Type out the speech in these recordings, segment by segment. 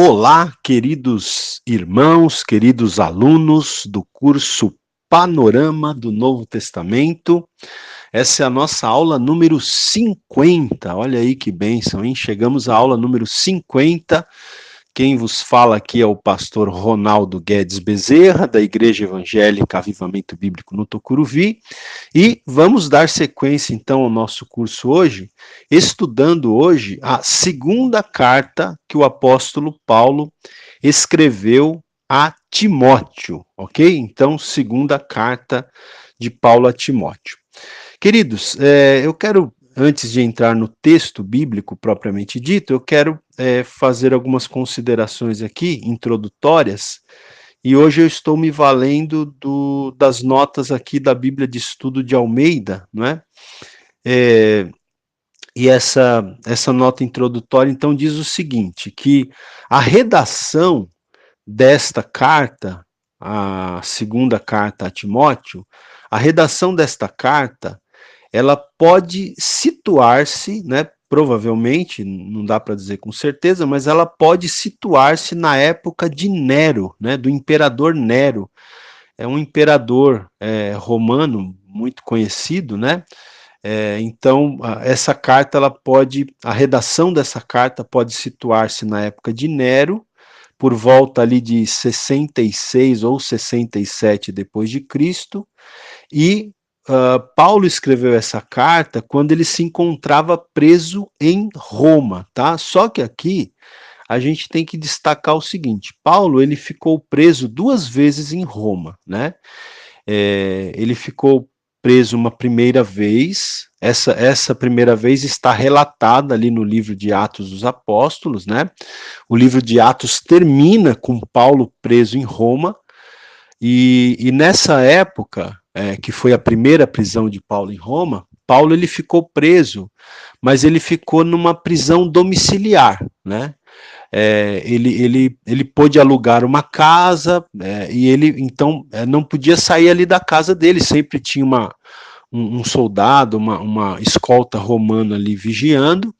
Olá, queridos irmãos, queridos alunos do curso Panorama do Novo Testamento. Essa é a nossa aula número 50. Olha aí que bênção, hein? Chegamos à aula número 50. Quem vos fala aqui é o pastor Ronaldo Guedes Bezerra, da Igreja Evangélica Avivamento Bíblico no Tucuruvi, e vamos dar sequência então ao nosso curso hoje, estudando hoje a segunda carta que o apóstolo Paulo escreveu a Timóteo, ok? Então, segunda carta de Paulo a Timóteo. Queridos, eu quero, antes de entrar no texto bíblico propriamente dito, eu quero fazer algumas considerações aqui, introdutórias, e hoje eu estou me valendo das notas aqui da Bíblia de Estudo de Almeida, não é? E essa nota introdutória, então, diz o seguinte, que a redação desta carta, a segunda carta a Timóteo, a redação desta carta, ela pode situar-se, né, provavelmente, não dá para dizer com certeza, mas ela pode situar-se na época de Nero, né, do imperador Nero. É um imperador romano muito conhecido, né? Então, essa carta, a redação dessa carta pode situar-se na época de Nero, por volta ali de 66 ou 67 depois de Cristo, e Paulo escreveu essa carta quando ele se encontrava preso em Roma, tá? Só que aqui a gente tem que destacar o seguinte: Paulo ele ficou preso 2 vezes em Roma, né? Ele ficou preso uma primeira vez. Essa primeira vez está relatada ali no livro de Atos dos Apóstolos, né? O livro de Atos termina com Paulo preso em Roma. E nessa época, que foi a primeira prisão de Paulo em Roma, Paulo ele ficou preso, mas ele ficou numa prisão domiciliar, né? Ele pôde alugar uma casa, e ele então não podia sair ali da casa dele, sempre tinha um soldado, uma escolta romana ali vigiando,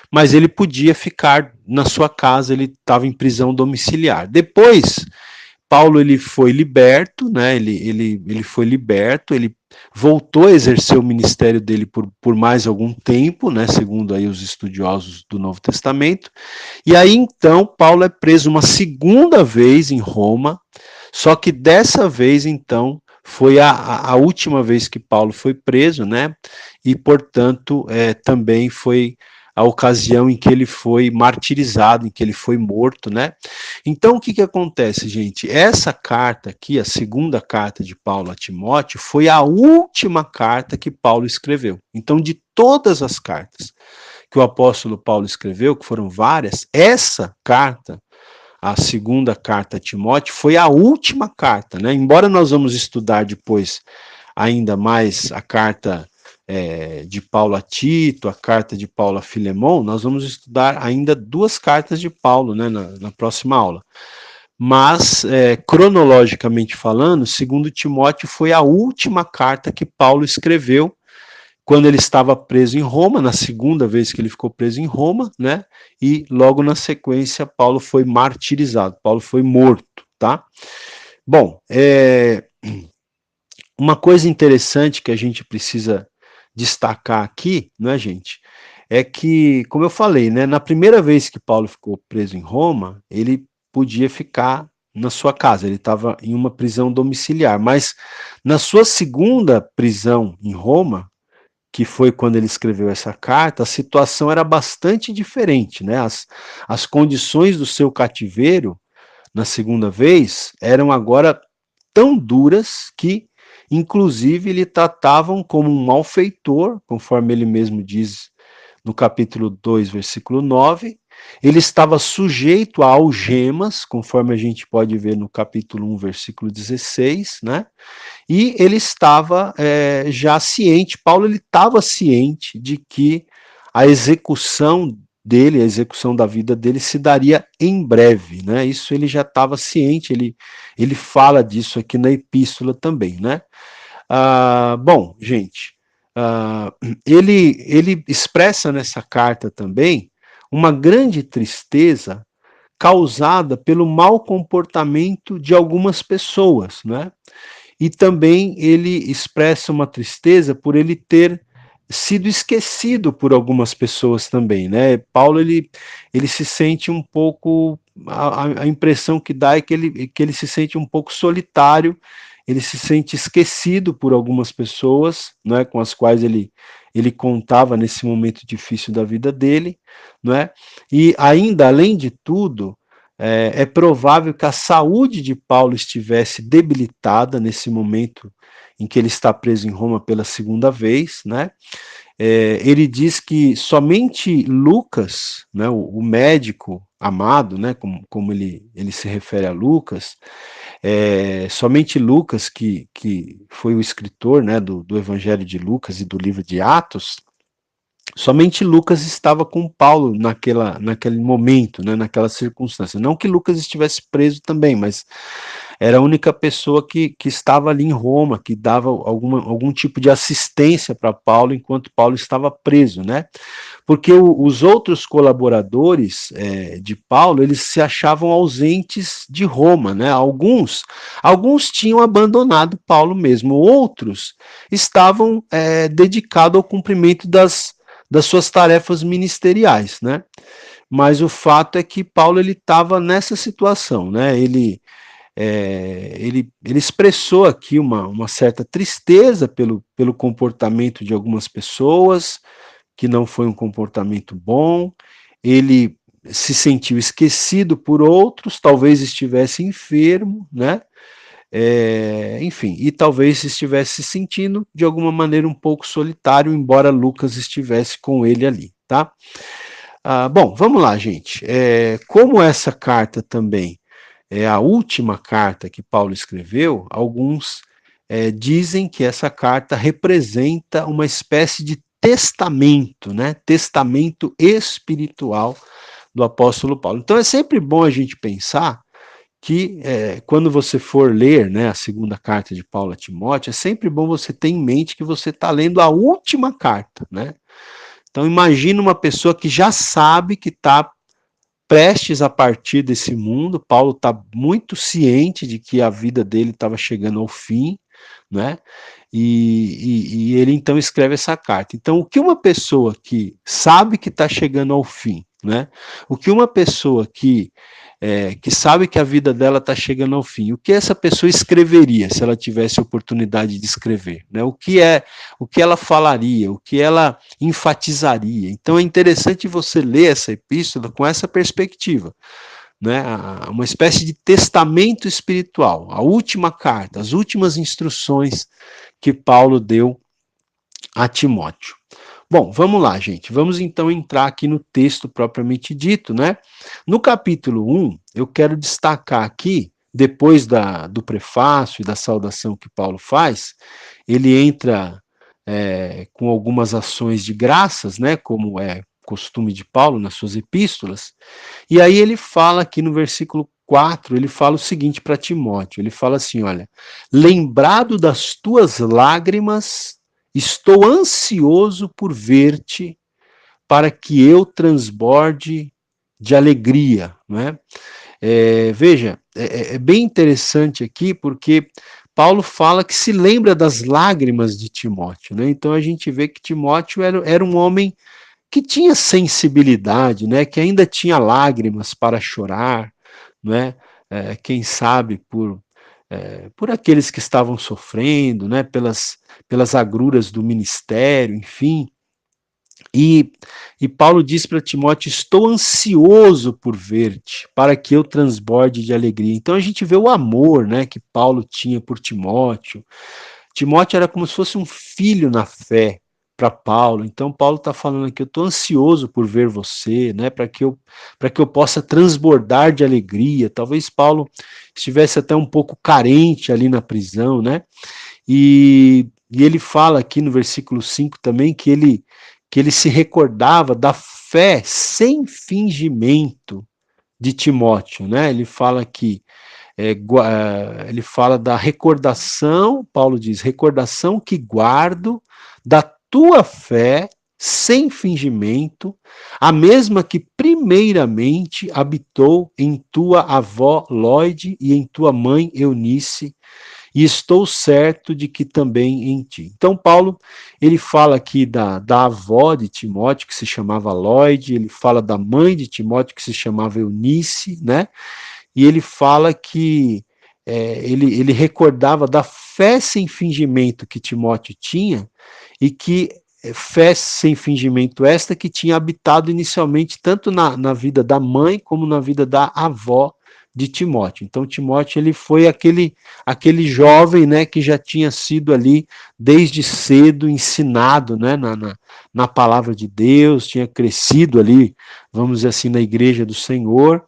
mas ele podia ficar na sua casa, ele estava em prisão domiciliar. Depois, Paulo ele foi liberto, né? Ele foi liberto, ele voltou a exercer o ministério dele por mais algum tempo, né? Segundo aí os estudiosos do Novo Testamento. E aí então Paulo é preso uma segunda vez em Roma, só que dessa vez então foi a última vez que Paulo foi preso, né? E portanto também foi a ocasião em que ele foi martirizado, em que ele foi morto, né? Então, o que acontece, gente? Essa carta aqui, a segunda carta de Paulo a Timóteo, foi a última carta que Paulo escreveu. Então, de todas as cartas que o apóstolo Paulo escreveu, que foram várias, essa carta, a segunda carta a Timóteo, foi a última carta, né? Embora nós vamos estudar depois ainda mais a carta de Paulo a Tito, a carta de Paulo a Filemon, nós vamos estudar ainda 2 cartas de Paulo, né, na próxima aula. Mas, cronologicamente falando, segundo Timóteo foi a última carta que Paulo escreveu quando ele estava preso em Roma, na segunda vez que ele ficou preso em Roma, né? E logo na sequência Paulo foi martirizado, Paulo foi morto, tá? Bom, uma coisa interessante que a gente precisa destacar aqui, né, gente, é que, como eu falei, né, na primeira vez que Paulo ficou preso em Roma, ele podia ficar na sua casa, ele estava em uma prisão domiciliar, mas na sua segunda prisão em Roma, que foi quando ele escreveu essa carta, a situação era bastante diferente, né? As condições do seu cativeiro, na segunda vez, eram agora tão duras que, inclusive, lhe tratavam como um malfeitor, conforme ele mesmo diz no capítulo 2, versículo 9. Ele estava sujeito a algemas, conforme a gente pode ver no capítulo 1, versículo 16, né? E ele estava já ciente, Paulo ele estava ciente de que a execução dele, a execução da vida dele se daria em breve, né? Isso ele já estava ciente, ele fala disso aqui na epístola também, né? Bom, gente, ele expressa nessa carta também uma grande tristeza causada pelo mau comportamento de algumas pessoas, né? E também ele expressa uma tristeza por ele ter sido esquecido por algumas pessoas também, né? Paulo ele se sente um pouco, a impressão que dá é que ele se sente um pouco solitário, ele se sente esquecido por algumas pessoas, né, com as quais ele contava nesse momento difícil da vida dele, né? E ainda além de tudo, é provável que a saúde de Paulo estivesse debilitada nesse momento em que ele está preso em Roma pela segunda vez, né? Ele diz que somente Lucas, né, o médico amado, né, como ele se refere a Lucas, somente Lucas, que foi o escritor, né, do Evangelho de Lucas e do livro de Atos, somente Lucas estava com Paulo naquele momento, né, naquela circunstância. Não que Lucas estivesse preso também, mas era a única pessoa que estava ali em Roma, que dava algum tipo de assistência para Paulo enquanto Paulo estava preso, né? Porque os outros colaboradores de Paulo, eles se achavam ausentes de Roma, né? Alguns tinham abandonado Paulo mesmo, outros estavam dedicados ao cumprimento das suas tarefas ministeriais, né? Mas o fato é que Paulo ele estava nessa situação, né? Ele expressou aqui uma certa tristeza pelo comportamento de algumas pessoas, que não foi um comportamento bom, ele se sentiu esquecido por outros, talvez estivesse enfermo, né? Enfim, e talvez estivesse se sentindo de alguma maneira um pouco solitário, embora Lucas estivesse com ele ali, tá? Bom, vamos lá, gente. Como essa carta também é a última carta que Paulo escreveu, alguns dizem que essa carta representa uma espécie de testamento, né? Testamento espiritual do apóstolo Paulo. Então é sempre bom a gente pensar que quando você for ler, né, a segunda carta de Paulo a Timóteo, é sempre bom você ter em mente que você está lendo a última carta, né? Então imagina uma pessoa que já sabe que está prestes a partir desse mundo. Paulo está muito ciente de que a vida dele estava chegando ao fim, né? E ele então escreve essa carta. Então, o que uma pessoa que sabe que está chegando ao fim, né? O que uma pessoa que sabe que a vida dela está chegando ao fim, o que essa pessoa escreveria se ela tivesse oportunidade de escrever, né? O que ela falaria, o que ela enfatizaria. Então é interessante você ler essa epístola com essa perspectiva, né? Uma espécie de testamento espiritual, a última carta, as últimas instruções que Paulo deu a Timóteo. Bom, vamos lá, gente. Vamos então entrar aqui no texto propriamente dito, né? No capítulo 1, eu quero destacar aqui, depois do prefácio e da saudação que Paulo faz, ele entra com algumas ações de graças, né? Como é costume de Paulo nas suas epístolas, e aí ele fala aqui no versículo 4, ele fala o seguinte para Timóteo, ele fala assim, olha, lembrado das tuas lágrimas, estou ansioso por ver-te, para que eu transborde de alegria, né? Veja, é bem interessante aqui, porque Paulo fala que se lembra das lágrimas de Timóteo, né? Então a gente vê que Timóteo era um homem que tinha sensibilidade, né? Que ainda tinha lágrimas para chorar, né? Quem sabe por aqueles que estavam sofrendo, né? Pelas agruras do ministério, enfim. E Paulo diz para Timóteo: estou ansioso por ver-te, para que eu transborde de alegria. Então a gente vê o amor, né, que Paulo tinha por Timóteo. Timóteo era como se fosse um filho na fé para Paulo. Então Paulo está falando aqui: eu estou ansioso por ver você, né, para que eu possa transbordar de alegria. Talvez Paulo estivesse até um pouco carente ali na prisão, né? E ele fala aqui no versículo 5 também que ele se recordava da fé sem fingimento de Timóteo, né? Ele fala que ele fala da recordação, Paulo diz, recordação que guardo da tua fé sem fingimento, a mesma que primeiramente habitou em tua avó Lóide e em tua mãe Eunice, e estou certo de que também em ti. Então, Paulo, ele fala aqui da avó de Timóteo, que se chamava Lóide, ele fala da mãe de Timóteo, que se chamava Eunice, né? E ele fala que ele recordava da fé sem fingimento que Timóteo tinha, e que fé sem fingimento esta que tinha habitado inicialmente tanto na vida da mãe como na vida da avó de Timóteo. Então Timóteo ele foi aquele jovem, né, que já tinha sido ali desde cedo ensinado, né, na palavra de Deus, tinha crescido ali, vamos dizer assim, na igreja do Senhor,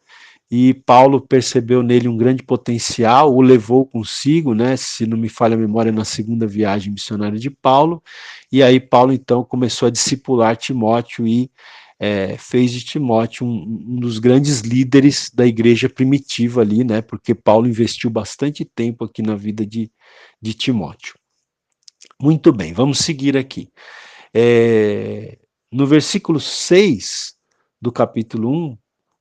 e Paulo percebeu nele um grande potencial, o levou consigo, né, se não me falha a memória, na segunda viagem missionária de Paulo, e aí Paulo então começou a discipular Timóteo e fez de Timóteo um dos grandes líderes da igreja primitiva ali, né, porque Paulo investiu bastante tempo aqui na vida de Timóteo. Muito bem, vamos seguir aqui. No versículo 6 do capítulo 1,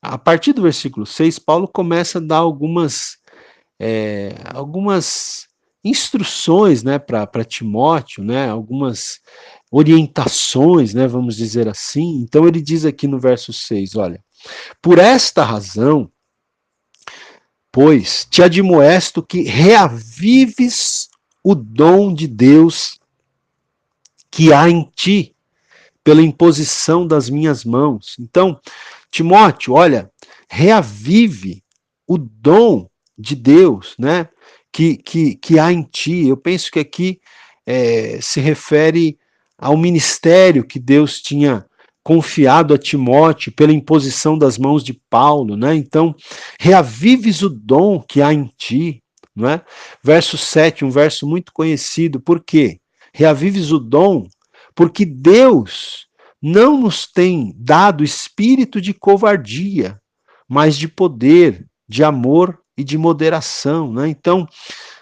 a partir do versículo 6, Paulo começa a dar algumas instruções, né, para Timóteo, né, algumas orientações, né, vamos dizer assim. Então ele diz aqui no verso 6, olha, por esta razão, pois, te admoesto que reavives o dom de Deus que há em ti, pela imposição das minhas mãos. Então, Timóteo, olha, reavive o dom de Deus, né, que há em ti. Eu penso que aqui se refere ao ministério que Deus tinha confiado a Timóteo pela imposição das mãos de Paulo, né? Então, reavives o dom que há em ti, né? Verso 7, um verso muito conhecido. Por quê? Reavives o dom porque Deus não nos tem dado espírito de covardia, mas de poder, de amor e de moderação, né? Então,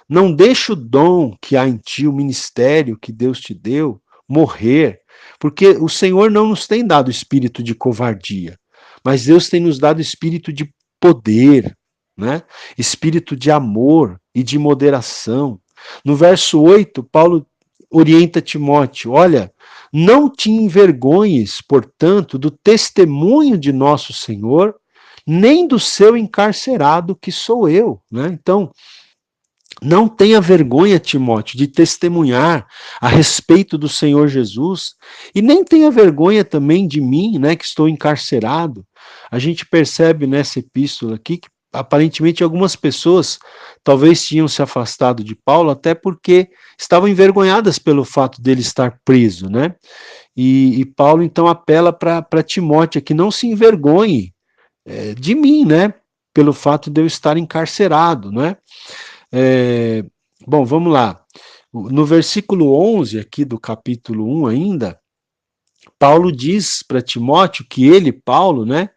não deixe o dom que há em ti, o ministério que Deus te deu, morrer, porque o Senhor não nos tem dado espírito de covardia, mas Deus tem nos dado espírito de poder, né? Espírito de amor e de moderação. No verso 8, Paulo orienta Timóteo, olha, não te envergonhes, portanto, do testemunho de nosso Senhor, nem do seu encarcerado que sou eu, né? Então, não tenha vergonha, Timóteo, de testemunhar a respeito do Senhor Jesus, e nem tenha vergonha também de mim, né, que estou encarcerado. A gente percebe nessa epístola aqui que aparentemente algumas pessoas talvez tinham se afastado de Paulo até porque estavam envergonhadas pelo fato dele estar preso, né? E Paulo então apela para Timóteo que não se envergonhe de mim, né? Pelo fato de eu estar encarcerado, né? Bom, vamos lá. No versículo 11 aqui do capítulo 1 ainda, Paulo diz para Timóteo que ele, Paulo, né,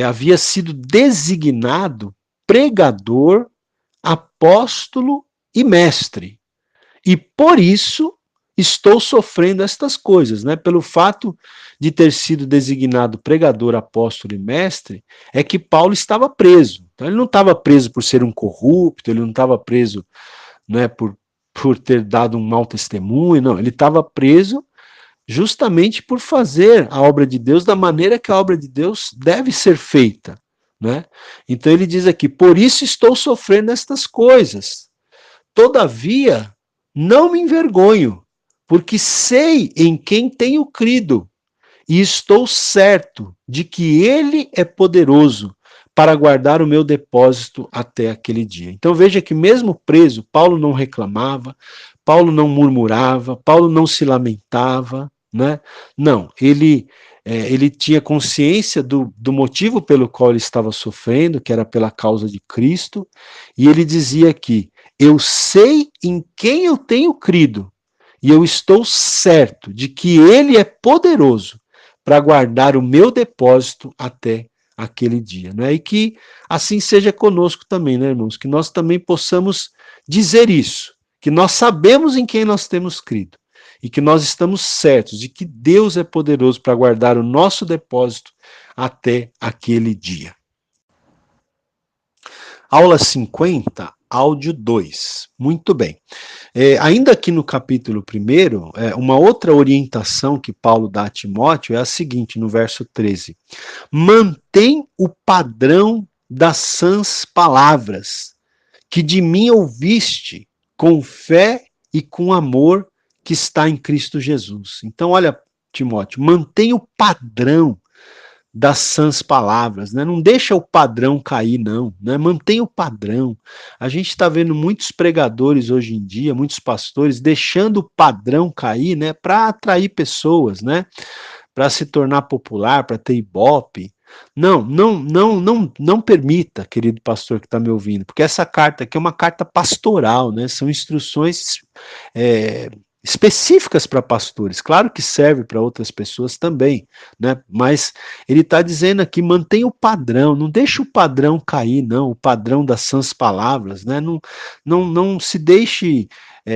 havia sido designado pregador, apóstolo e mestre. E por isso estou sofrendo estas coisas, né? Pelo fato de ter sido designado pregador, apóstolo e mestre, é que Paulo estava preso. Então ele não estava preso por ser um corrupto, ele não estava preso, né, por ter dado um mau testemunho, não. Ele estava preso justamente por fazer a obra de Deus da maneira que a obra de Deus deve ser feita, né? Então ele diz aqui, por isso estou sofrendo estas coisas. Todavia, não me envergonho, porque sei em quem tenho crido, e estou certo de que ele é poderoso para guardar o meu depósito até aquele dia. Então veja que mesmo preso, Paulo não reclamava, Paulo não murmurava, Paulo não se lamentava, né? Não, ele tinha consciência do motivo pelo qual ele estava sofrendo, que era pela causa de Cristo, e ele dizia aqui, eu sei em quem eu tenho crido, e eu estou certo de que ele é poderoso para guardar o meu depósito até aquele dia, né? E que assim seja conosco também, né, irmãos? Que nós também possamos dizer isso, que nós sabemos em quem nós temos crido e que nós estamos certos de que Deus é poderoso para guardar o nosso depósito até aquele dia. Aula 50, áudio 2. Muito bem. Ainda aqui no capítulo 1, uma outra orientação que Paulo dá a Timóteo é a seguinte, no verso 13. Mantém o padrão das sãs palavras, que de mim ouviste, com fé e com amor que está em Cristo Jesus. Então, olha, Timóteo, mantém o padrão das sãs palavras, né? Não deixa o padrão cair, não, né? Mantém o padrão. A gente está vendo muitos pregadores hoje em dia, muitos pastores, deixando o padrão cair, né? Para atrair pessoas, né? Para se tornar popular, para ter ibope. Não permita, querido pastor que está me ouvindo, porque essa carta aqui é uma carta pastoral, né? São instruções específicas para pastores, claro que serve para outras pessoas também, né? Mas ele está dizendo aqui, mantém o padrão, não deixa o padrão cair, não, o padrão das sãs palavras, né? Não se deixe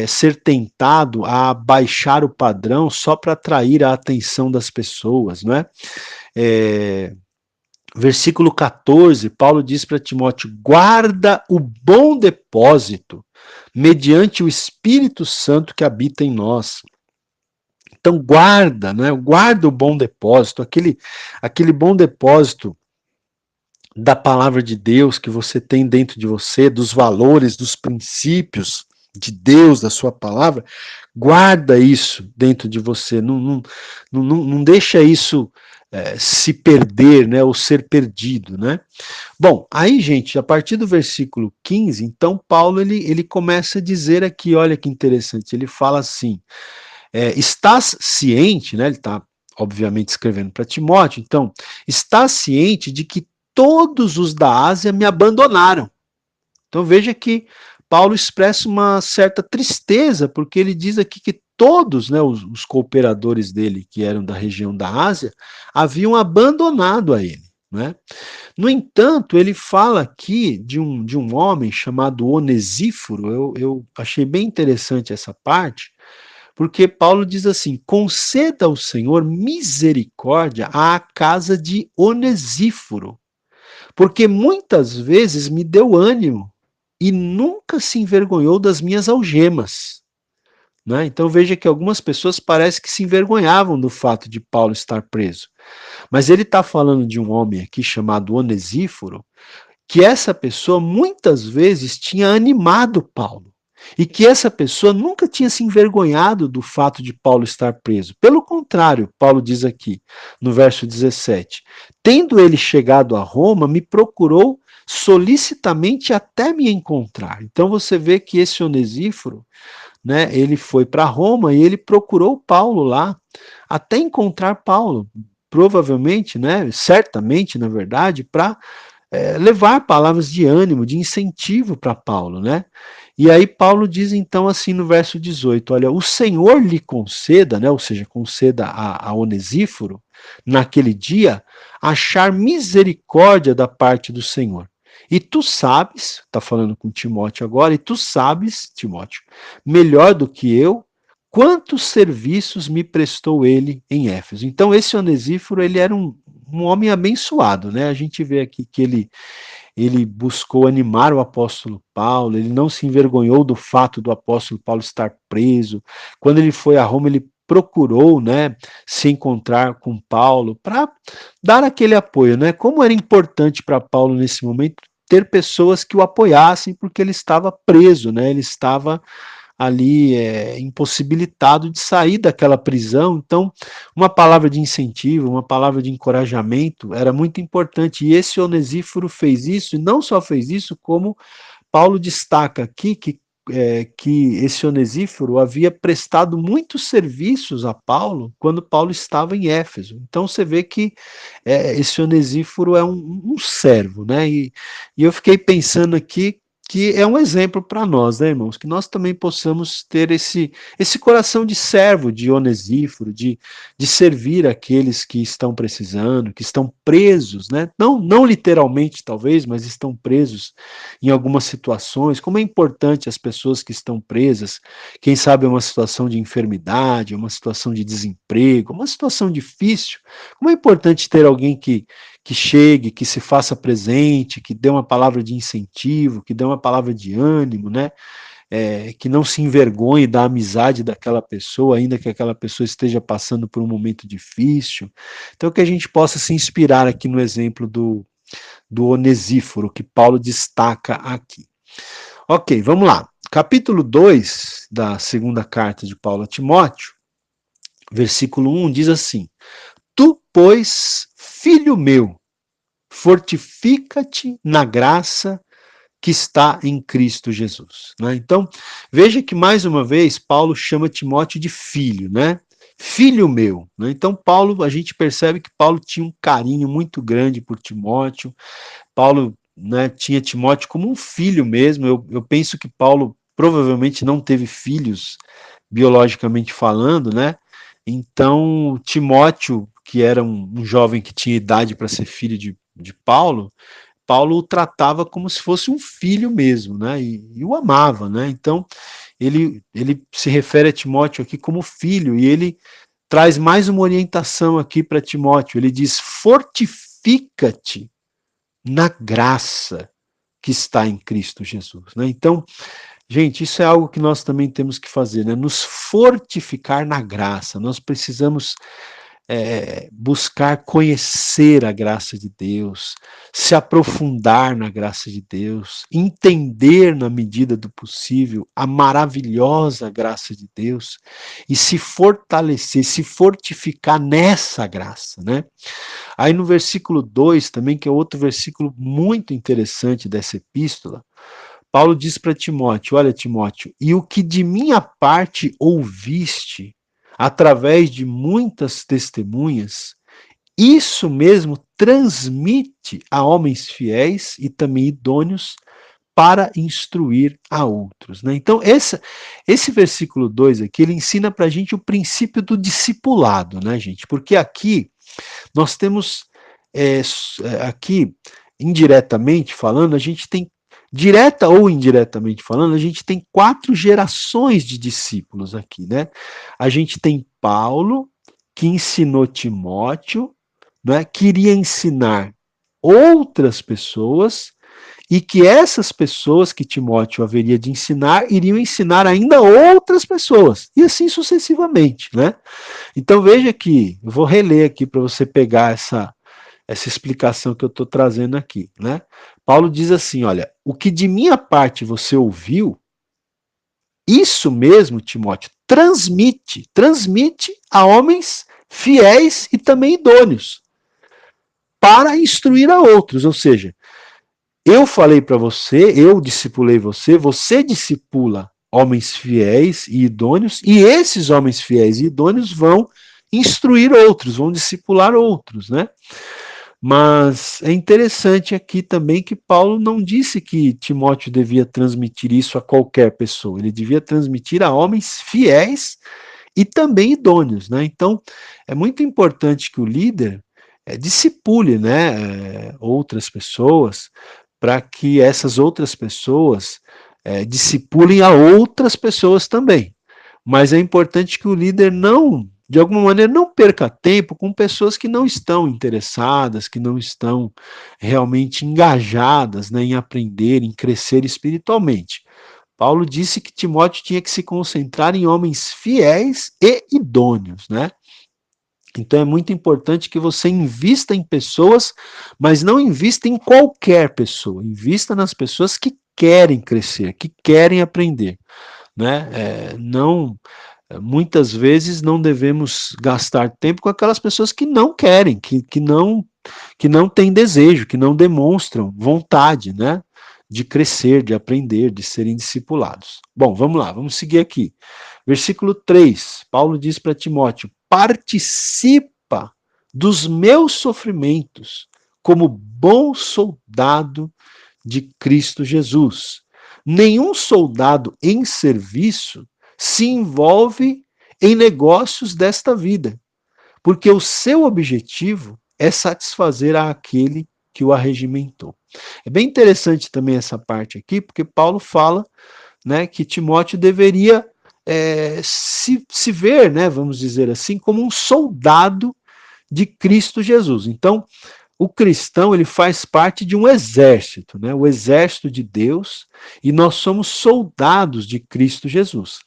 ser tentado a baixar o padrão só para atrair a atenção das pessoas, não é? Versículo 14, Paulo diz para Timóteo, guarda o bom depósito, mediante o Espírito Santo que habita em nós. Então guarda, né? Guarda o bom depósito, aquele bom depósito da palavra de Deus que você tem dentro de você, dos valores, dos princípios de Deus, da sua palavra, guarda isso dentro de você, não deixa isso se perder, né, ou ser perdido, né? Bom, aí, gente, a partir do versículo 15, então, Paulo, ele começa a dizer aqui, olha que interessante, ele fala assim, estás ciente, né, ele está, obviamente, escrevendo para Timóteo, então, estás ciente de que todos os da Ásia me abandonaram. Então, veja que Paulo expressa uma certa tristeza, porque ele diz aqui que todos, né, os cooperadores dele, que eram da região da Ásia, haviam abandonado a ele, né? No entanto, ele fala aqui de um homem chamado Onesíforo, eu achei bem interessante essa parte, porque Paulo diz assim, conceda ao Senhor misericórdia à casa de Onesíforo, porque muitas vezes me deu ânimo e nunca se envergonhou das minhas algemas. Né? Então veja que algumas pessoas parecem que se envergonhavam do fato de Paulo estar preso. Mas ele está falando de um homem aqui chamado Onesíforo, que essa pessoa muitas vezes tinha animado Paulo. E que essa pessoa nunca tinha se envergonhado do fato de Paulo estar preso. Pelo contrário, Paulo diz aqui, no verso 17: tendo ele chegado a Roma, me procurou solicitamente até me encontrar. Então você vê que esse Onesíforo, né, ele foi para Roma e ele procurou Paulo lá, até encontrar Paulo. Provavelmente, né, certamente, na verdade, para levar palavras de ânimo, de incentivo para Paulo, né? E aí Paulo diz então assim no verso 18, olha, o Senhor lhe conceda, né, ou seja, conceda a Onesíforo, naquele dia, achar misericórdia da parte do Senhor. E tu sabes, está falando com Timóteo agora, e tu sabes, Timóteo, melhor do que eu, quantos serviços me prestou ele em Éfeso. Então esse Onesíforo, ele era um homem abençoado, né? A gente vê aqui que ele buscou animar o apóstolo Paulo, ele não se envergonhou do fato do apóstolo Paulo estar preso. Quando ele foi a Roma, ele procurou, né, se encontrar com Paulo para dar aquele apoio, né? Como era importante para Paulo nesse momento ter pessoas que o apoiassem, porque ele estava preso, né? Ele estava ali impossibilitado de sair daquela prisão. Então, uma palavra de incentivo, uma palavra de encorajamento era muito importante. E esse Onesíforo fez isso, e não só fez isso, como Paulo destaca aqui que esse Onesíforo havia prestado muitos serviços a Paulo quando Paulo estava em Éfeso. Então você vê que esse Onesíforo é um servo, né? E eu fiquei pensando aqui que é um exemplo para nós, né, irmãos? Que nós também possamos ter esse coração de servo, de Onesíforo, de servir aqueles que estão precisando, que estão presos, né? Não literalmente, talvez, mas estão presos em algumas situações. Como é importante as pessoas que estão presas, quem sabe é uma situação de enfermidade, uma situação de desemprego, uma situação difícil. Como é importante ter alguém que chegue, que se faça presente, que dê uma palavra de incentivo, que dê uma palavra de ânimo, né? Que não se envergonhe da amizade daquela pessoa, ainda que aquela pessoa esteja passando por um momento difícil. Então, que a gente possa se inspirar aqui no exemplo do Onesíforo, que Paulo destaca aqui. Ok, vamos lá. Capítulo 2 da segunda carta de Paulo a Timóteo, versículo 1 diz assim: Tu, pois, filho meu, fortifica-te na graça que está em Cristo Jesus. Né? Então, veja que mais uma vez Paulo chama Timóteo de filho, né? Filho meu. Né? Então, Paulo, a gente percebe que Paulo tinha um carinho muito grande por Timóteo. Paulo, né, tinha Timóteo como um filho mesmo. Eu penso que Paulo provavelmente não teve filhos, biologicamente falando, né? Então, Timóteo, que era um jovem que tinha idade para ser filho de Paulo, Paulo o tratava como se fosse um filho mesmo, né? E o amava, né? Então, ele se refere a Timóteo aqui como filho, e ele traz mais uma orientação aqui para Timóteo. Ele diz: fortifica-te na graça que está em Cristo Jesus. Né? Então, gente, isso é algo que nós também temos que fazer, né? Nos fortificar na graça. Nós precisamos buscar conhecer a graça de Deus, se aprofundar na graça de Deus, entender na medida do possível a maravilhosa graça de Deus e se fortalecer, se fortificar nessa graça, né? Aí no versículo 2 também, que é outro versículo muito interessante dessa epístola, Paulo diz para Timóteo: olha, Timóteo, e o que de minha parte ouviste, através de muitas testemunhas, isso mesmo transmite a homens fiéis e também idôneos para instruir a outros. Né? Então, esse versículo 2 aqui, ele ensina para a gente o princípio do discipulado, né, gente? Porque aqui nós temos, aqui, indiretamente falando, a gente tem, direta ou indiretamente falando, a gente tem 4 gerações de discípulos aqui, né? A gente tem Paulo, que ensinou Timóteo, né, queria ensinar outras pessoas, e que essas pessoas que Timóteo haveria de ensinar, iriam ensinar ainda outras pessoas, e assim sucessivamente, né? Então veja que, eu vou reler aqui para você pegar essa explicação que eu estou trazendo aqui, né? Paulo diz assim, olha, o que de minha parte você ouviu, isso mesmo, Timóteo, transmite a homens fiéis e também idôneos, para instruir a outros, ou seja, eu falei para você, eu discipulei você, você discipula homens fiéis e idôneos, e esses homens fiéis e idôneos vão instruir outros, vão discipular outros, né? Mas é interessante aqui também que Paulo não disse que Timóteo devia transmitir isso a qualquer pessoa, ele devia transmitir a homens fiéis e também idôneos, né? Então, é muito importante que o líder discipule, né, outras pessoas, para que essas outras pessoas discipulem a outras pessoas também. Mas é importante que o líder não, de alguma maneira, não perca tempo com pessoas que não estão interessadas, que não estão realmente engajadas, né, em aprender, em crescer espiritualmente. Paulo disse que Timóteo tinha que se concentrar em homens fiéis e idôneos, né? Então é muito importante que você invista em pessoas, mas não invista em qualquer pessoa. Invista nas pessoas que querem crescer, que querem aprender, né? Não, muitas vezes não devemos gastar tempo com aquelas pessoas que não querem, que não têm desejo, que não demonstram vontade, né? De crescer, de aprender, de serem discipulados. Bom, vamos lá, vamos seguir aqui. Versículo 3, Paulo diz para Timóteo: participa dos meus sofrimentos como bom soldado de Cristo Jesus. nenhum soldado em serviço se envolve em negócios desta vida, porque o seu objetivo é satisfazer aquele que o arregimentou. É bem interessante também essa parte aqui, porque Paulo fala, né, que Timóteo deveria se ver, né, vamos dizer assim, como um soldado de Cristo Jesus. Então, o cristão, ele faz parte de um exército, né, o exército de Deus, e nós somos soldados de Cristo Jesus.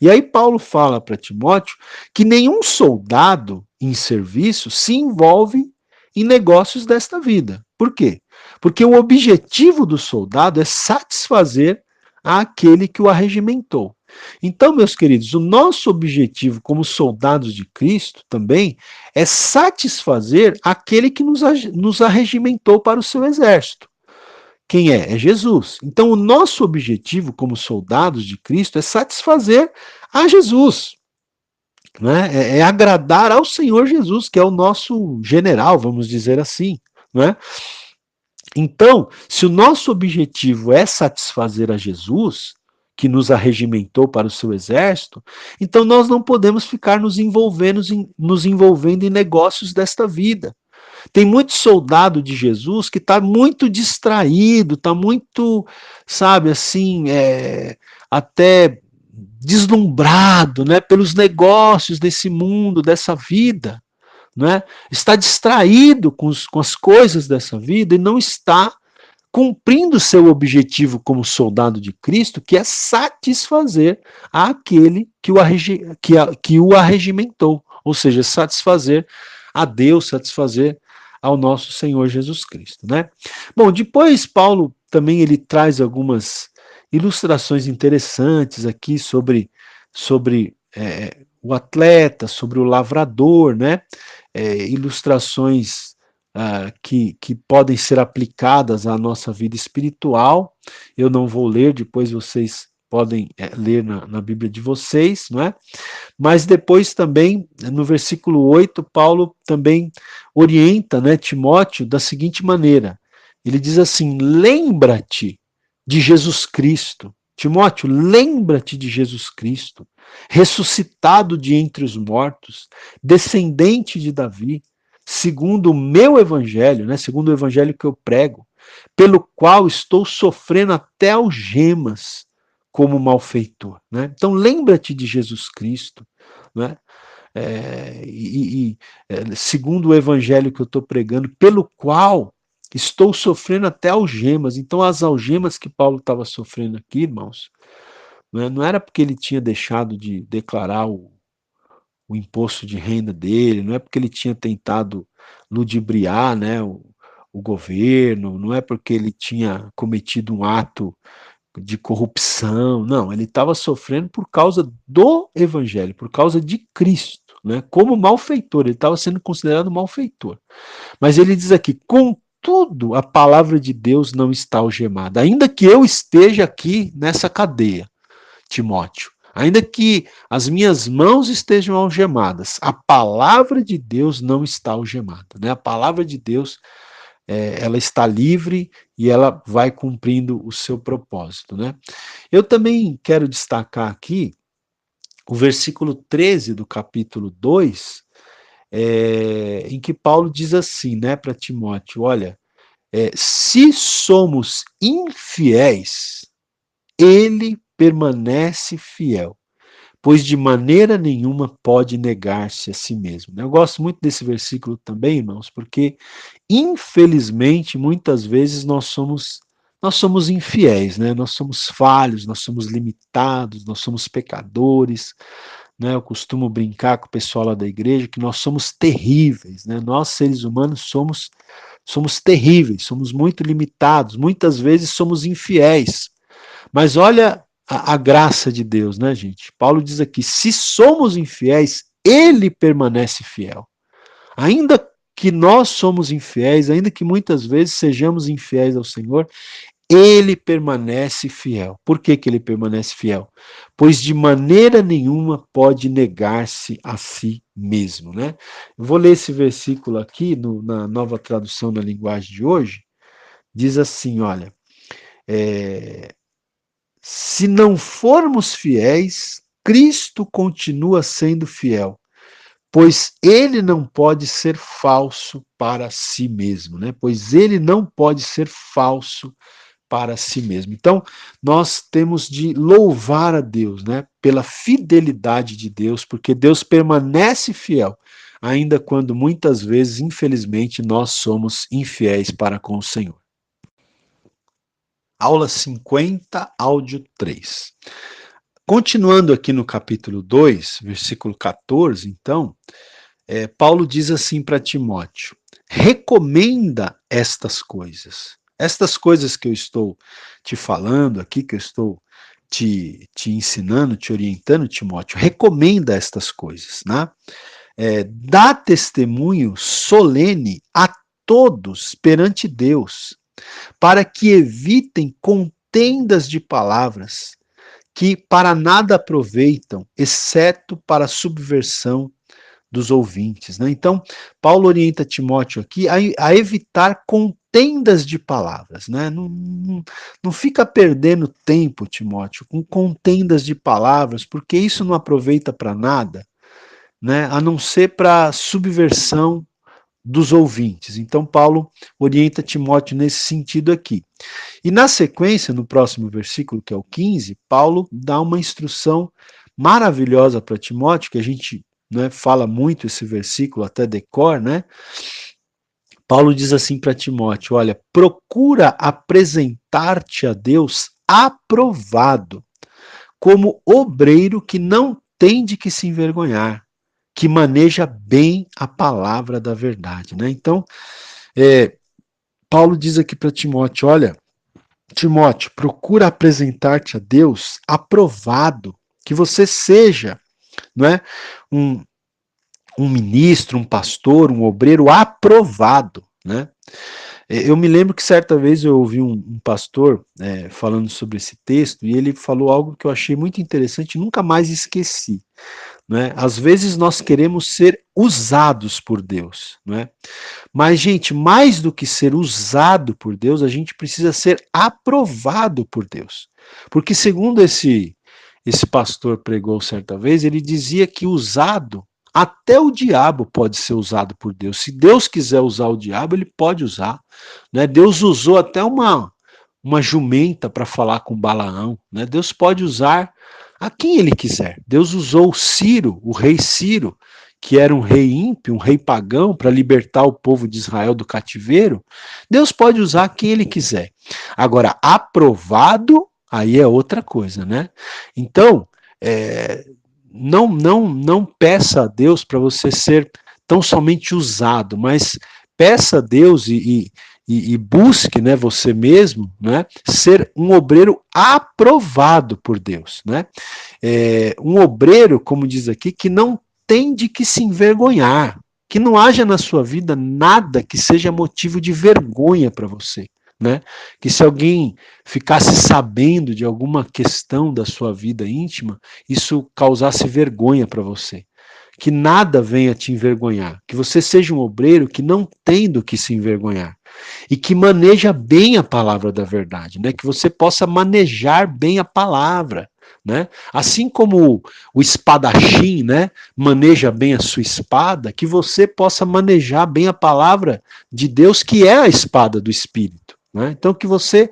E aí Paulo fala para Timóteo que nenhum soldado em serviço se envolve em negócios desta vida. Por quê? Porque o objetivo do soldado é satisfazer aquele que o arregimentou. Então, meus queridos, o nosso objetivo como soldados de Cristo também é satisfazer aquele que nos arregimentou para o seu exército. Quem é? É Jesus. Então, o nosso objetivo como soldados de Cristo é satisfazer a Jesus, né? É agradar ao Senhor Jesus, que é o nosso general, vamos dizer assim, né? Então, se o nosso objetivo é satisfazer a Jesus, que nos arregimentou para o seu exército, então nós não podemos ficar nos envolvendo em negócios desta vida. Tem muito soldado de Jesus que está muito distraído, está muito, sabe, assim, até deslumbrado, né, pelos negócios desse mundo, dessa vida, né? Está distraído com as coisas dessa vida e não está cumprindo seu objetivo como soldado de Cristo, que é satisfazer aquele que o arregimentou, ou seja, satisfazer a Deus, satisfazer ao nosso Senhor Jesus Cristo, né? Bom, depois Paulo também ele traz algumas ilustrações interessantes aqui sobre o atleta, sobre o lavrador, né? Ilustrações que podem ser aplicadas à nossa vida espiritual. Eu não vou ler, depois vocês podem ler na Bíblia de vocês, não é? Mas depois também, no versículo 8, Paulo também orienta, né, Timóteo da seguinte maneira. Ele diz assim: lembra-te de Jesus Cristo. Timóteo, lembra-te de Jesus Cristo, ressuscitado de entre os mortos, descendente de Davi, segundo o meu evangelho, né, segundo o evangelho que eu prego, pelo qual estou sofrendo até algemas como malfeitor. Né? Então lembra-te de Jesus Cristo, né? Segundo o evangelho que eu estou pregando, pelo qual estou sofrendo até algemas. Então, as algemas que Paulo estava sofrendo aqui, irmãos, né, não era porque ele tinha deixado de declarar o imposto de renda dele, não é porque ele tinha tentado ludibriar, né, o governo, não é porque ele tinha cometido um ato de corrupção, não, ele estava sofrendo por causa do evangelho, por causa de Cristo, né? Como malfeitor, ele estava sendo considerado malfeitor. Mas ele diz aqui: contudo, a palavra de Deus não está algemada, ainda que eu esteja aqui nessa cadeia, Timóteo, ainda que as minhas mãos estejam algemadas, a palavra de Deus não está algemada, né? A palavra de Deus ela está livre e ela vai cumprindo o seu propósito, né? Eu também quero destacar aqui o versículo 13 do capítulo 2, em que Paulo diz assim, né, para Timóteo: olha, se somos infiéis, ele permanece fiel, pois de maneira nenhuma pode negar-se a si mesmo. Eu gosto muito desse versículo também, irmãos, porque infelizmente muitas vezes nós somos infiéis, né? Nós somos falhos, nós somos limitados, nós somos pecadores, né? Eu costumo brincar com o pessoal lá da igreja que nós somos terríveis, né? Nós seres humanos somos terríveis, somos muito limitados, muitas vezes somos infiéis. Mas olha a graça de Deus, né, gente? Paulo diz aqui: se somos infiéis, ele permanece fiel. Ainda que nós somos infiéis, ainda que muitas vezes sejamos infiéis ao Senhor, ele permanece fiel. Por que, que ele permanece fiel? Pois de maneira nenhuma pode negar-se a si mesmo, né? Eu vou ler esse versículo aqui na nova tradução na linguagem de hoje. Diz assim, olha, é, Se não formos fiéis, Cristo continua sendo fiel, pois ele não pode ser falso para si mesmo, né? Pois ele não pode ser falso para si mesmo. Então, nós temos de louvar a Deus, né, pela fidelidade de Deus, porque Deus permanece fiel, ainda quando muitas vezes, infelizmente, nós somos infiéis para com o Senhor. Aula 50, áudio 3. Continuando aqui no capítulo 2, versículo 14, então, Paulo diz assim para Timóteo: recomenda estas coisas que eu estou te falando aqui, que eu estou te ensinando, te orientando, Timóteo, recomenda estas coisas, né? Dá testemunho solene a todos perante Deus, para que evitem contendas de palavras, que para nada aproveitam, exceto para a subversão dos ouvintes, né? Então, Paulo orienta Timóteo aqui a evitar contendas de palavras, né? Não fica perdendo tempo, Timóteo, com contendas de palavras, porque isso não aproveita para nada, né? A não ser para subversão dos ouvintes. Então, Paulo orienta Timóteo nesse sentido aqui. E na sequência, no próximo versículo, que é o 15, Paulo dá uma instrução maravilhosa para Timóteo, que a gente, né, fala muito esse versículo, até decor, né? Paulo diz assim para Timóteo: olha, procura apresentar-te a Deus aprovado, como obreiro que não tem de que se envergonhar, que maneja bem a palavra da verdade, né? Então, Paulo diz aqui para Timóteo: olha, Timóteo, procura apresentar-te a Deus aprovado, que você seja, não é, um, um ministro, um pastor, um obreiro aprovado, né? Eu me lembro que certa vez eu ouvi um pastor falando sobre esse texto e ele falou algo que eu achei muito interessante e nunca mais esqueci. Né? Às vezes nós queremos ser usados por Deus, né? Mas, gente, mais do que ser usado por Deus, a gente precisa ser aprovado por Deus. Porque, segundo esse pastor pregou certa vez, ele dizia que usado, até o diabo pode ser usado por Deus. Se Deus quiser usar o diabo, ele pode usar. Né? Deus usou até uma jumenta para falar com Balaão. Né? Deus pode usar a quem ele quiser. Deus usou Ciro, o rei Ciro, que era um rei ímpio, um rei pagão, para libertar o povo de Israel do cativeiro. Deus pode usar quem ele quiser. Agora, aprovado, aí é outra coisa, né? Então, não peça a Deus para você ser tão somente usado, mas peça a Deus e busque, né, você mesmo, né, ser um obreiro aprovado por Deus, né? Um obreiro, como diz aqui, que não tem de que se envergonhar, que não haja na sua vida nada que seja motivo de vergonha para você, né? Que se alguém ficasse sabendo de alguma questão da sua vida íntima, isso causasse vergonha para você. Que nada venha te envergonhar, que você seja um obreiro que não tem do que se envergonhar e que maneja bem a palavra da verdade, né? Que você possa manejar bem a palavra, né? Assim como o espadachim, né, maneja bem a sua espada, que você possa manejar bem a palavra de Deus, que é a espada do Espírito, né? Então que você,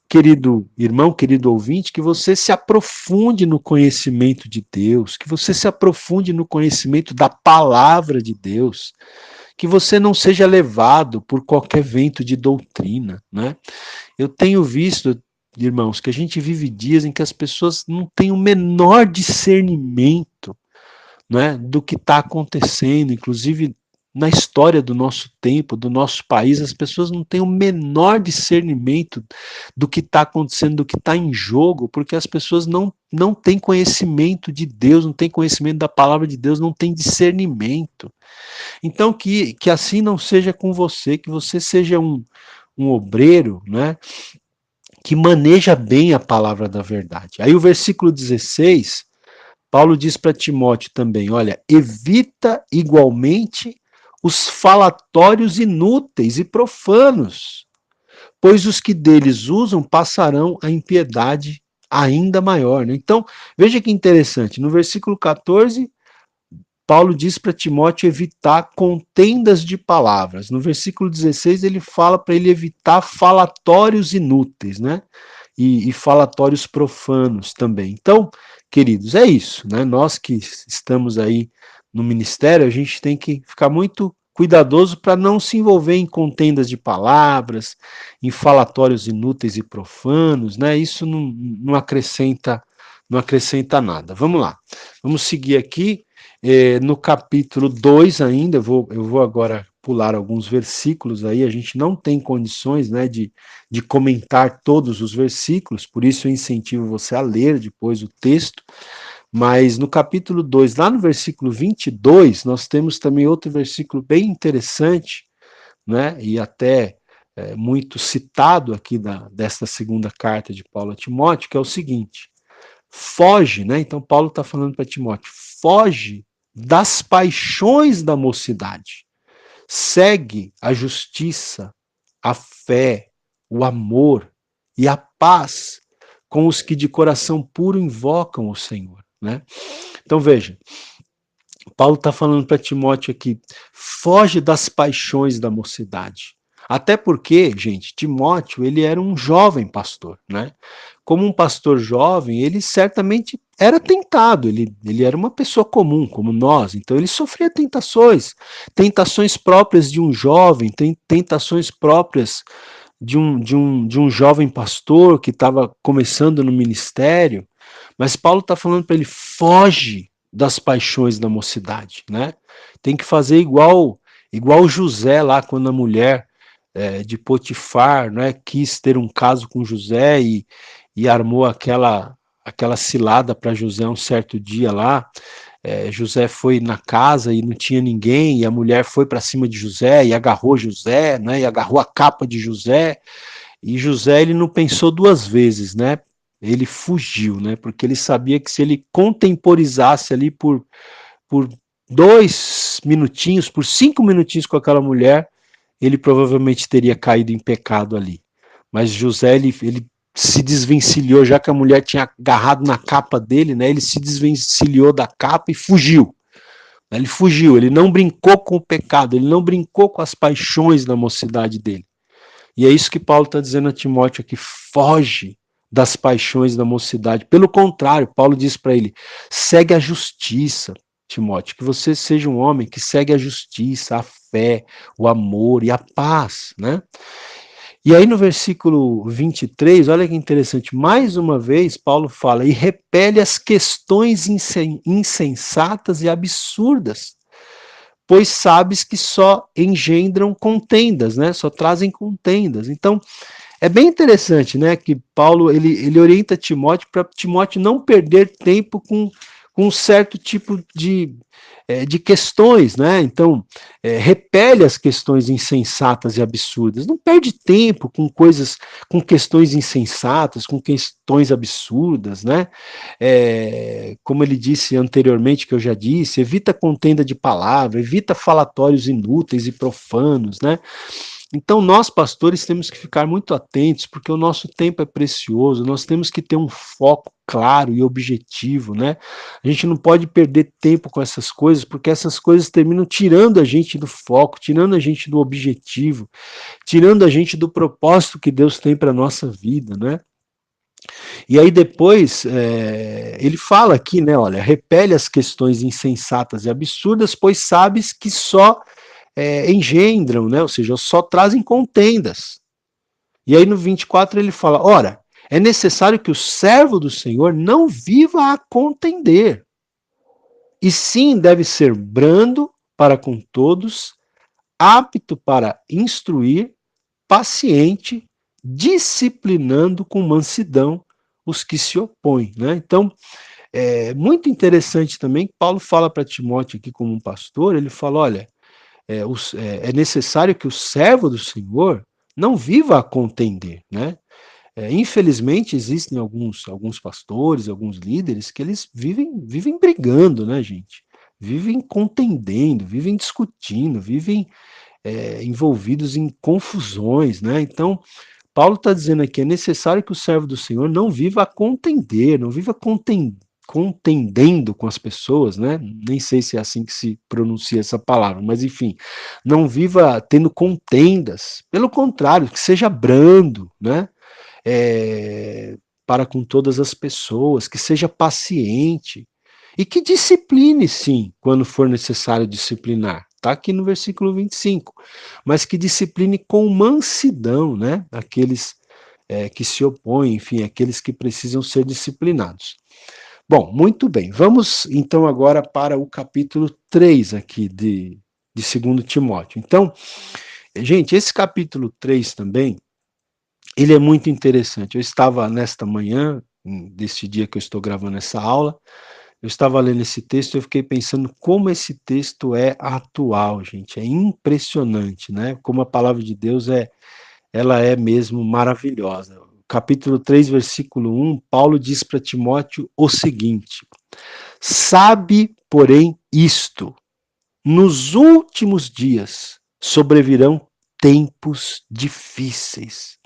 querido irmão, querido ouvinte, que você se aprofunde no conhecimento de Deus, que você se aprofunde no conhecimento da palavra de Deus, que você não seja levado por qualquer vento de doutrina, né? Eu tenho visto, irmãos, que a gente vive dias em que as pessoas não têm o menor discernimento, né, do que está acontecendo, inclusive na história do nosso tempo, do nosso país, as pessoas não têm o menor discernimento do que está acontecendo, do que está em jogo, porque as pessoas não têm conhecimento de Deus, não têm conhecimento da palavra de Deus, não têm discernimento. Então, que assim não seja com você, que você seja um obreiro, né, que maneja bem a palavra da verdade. Aí o versículo 16, Paulo diz para Timóteo também, olha, evita igualmente os falatórios inúteis e profanos, pois os que deles usam passarão a impiedade ainda maior, né? Então, veja que interessante, no versículo 14, Paulo diz para Timóteo evitar contendas de palavras. No versículo 16, ele fala para ele evitar falatórios inúteis, né? E falatórios profanos também. Então, queridos, é isso, né? Nós que estamos aí no ministério, a gente tem que ficar muito cuidadoso para não se envolver em contendas de palavras, em falatórios inúteis e profanos, né? Isso não acrescenta nada. Vamos lá. Vamos seguir aqui no capítulo 2 ainda, eu vou agora pular alguns versículos aí, a gente não tem condições, né, de comentar todos os versículos, por isso eu incentivo você a ler depois o texto, mas no capítulo 2, lá no versículo 22, nós temos também outro versículo bem interessante, né, e até muito citado aqui desta segunda carta de Paulo a Timóteo, que é o seguinte: foge, né? Então Paulo está falando para Timóteo, foge das paixões da mocidade, segue a justiça, a fé, o amor e a paz com os que de coração puro invocam o Senhor, né? Então veja, Paulo está falando para Timóteo aqui, foge das paixões da mocidade. Até porque, gente, Timóteo, ele era um jovem pastor, né? Como um pastor jovem, ele certamente era tentado, ele era uma pessoa comum, como nós, então ele sofria tentações, tentações próprias de um jovem, tentações próprias de um jovem pastor que estava começando no ministério, mas Paulo está falando para ele, foge das paixões da mocidade, né? Tem que fazer igual José lá, quando a mulher de Potifar, né, quis ter um caso com José e armou aquela cilada para José um certo dia lá. José foi na casa e não tinha ninguém, e a mulher foi para cima de José e agarrou José, né, e agarrou a capa de José, e José ele não pensou duas vezes, né? Ele fugiu, né? Porque ele sabia que se ele contemporizasse ali por 2 minutinhos, por 5 minutinhos com aquela mulher, ele provavelmente teria caído em pecado ali. Mas José, ele se desvencilhou, já que a mulher tinha agarrado na capa dele, né? Ele se desvencilhou da capa e fugiu. Ele fugiu, ele não brincou com o pecado, ele não brincou com as paixões da mocidade dele. E é isso que Paulo está dizendo a Timóteo aqui, foge das paixões da mocidade. Pelo contrário, Paulo diz para ele, segue a justiça, Timóteo, que você seja um homem que segue a justiça, a fé, o amor e a paz, né? E aí no versículo 23, olha que interessante, mais uma vez Paulo fala, e repele as questões insensatas e absurdas, pois sabes que só engendram contendas, né? Só trazem contendas. Então, é bem interessante, né, que Paulo ele orienta Timóteo para Timóteo não perder tempo com um certo tipo de questões, né? Então, repele as questões insensatas e absurdas. Não perde tempo com coisas, com questões insensatas, com questões absurdas, né? Como ele disse anteriormente, que eu já disse, evita contenda de palavra, evita falatórios inúteis e profanos, né? Então, nós, pastores, temos que ficar muito atentos, porque o nosso tempo é precioso, nós temos que ter um foco claro e objetivo, né? A gente não pode perder tempo com essas coisas, porque essas coisas terminam tirando a gente do foco, tirando a gente do objetivo, tirando a gente do propósito que Deus tem para a nossa vida, né? E aí depois, ele fala aqui, né, olha, repele as questões insensatas e absurdas, pois sabes que só engendram, né? Ou seja, só trazem contendas. E aí no 24 ele fala: ora, é necessário que o servo do Senhor não viva a contender, e sim deve ser brando para com todos, apto para instruir, paciente, disciplinando com mansidão os que se opõem, né? Então, é muito interessante também que Paulo fala para Timóteo aqui como um pastor, ele fala, olha, é necessário que o servo do Senhor não viva a contender, né? Infelizmente existem alguns pastores, alguns líderes que eles vivem brigando, né, gente? Vivem contendendo, vivem discutindo, vivem envolvidos em confusões, né? Então Paulo está dizendo aqui, é necessário que o servo do Senhor não viva a contender, não viva contendendo com as pessoas, né? Nem sei se é assim que se pronuncia essa palavra, mas enfim, não viva tendo contendas, pelo contrário, que seja brando, né? Para com todas as pessoas, que seja paciente e que discipline, sim, quando for necessário disciplinar. Está aqui no versículo 25. Mas que discipline com mansidão, né? Aqueles que se opõem, enfim, aqueles que precisam ser disciplinados. Bom, muito bem. Vamos então agora para o capítulo 3 aqui de 2 Timóteo. Então, gente, esse capítulo 3 também, ele é muito interessante. Eu estava nesta manhã, desse dia que eu estou gravando essa aula, eu estava lendo esse texto e eu fiquei pensando como esse texto é atual, gente. É impressionante, né? Como a palavra de Deus ela é mesmo maravilhosa. Capítulo 3, versículo 1, Paulo diz para Timóteo o seguinte: sabe, porém, isto, nos últimos dias sobrevirão tempos difíceis.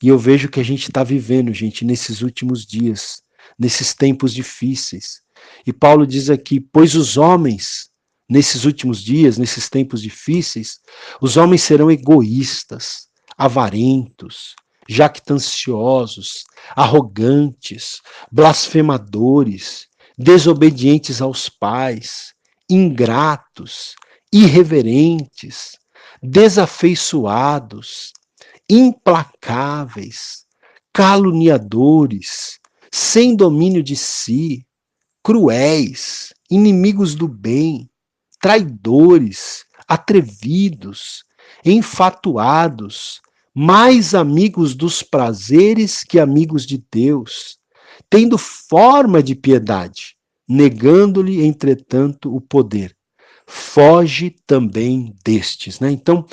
E eu vejo que a gente está vivendo, gente, nesses últimos dias, nesses tempos difíceis. E Paulo diz aqui: pois os homens, nesses últimos dias, nesses tempos difíceis, os homens serão egoístas, avarentos, jactanciosos, arrogantes, blasfemadores, desobedientes aos pais, ingratos, irreverentes, desafeiçoados, implacáveis, caluniadores, sem domínio de si, cruéis, inimigos do bem, traidores, atrevidos, enfatuados, mais amigos dos prazeres que amigos de Deus, tendo forma de piedade, negando-lhe, entretanto, o poder. Foge também destes, né? Então,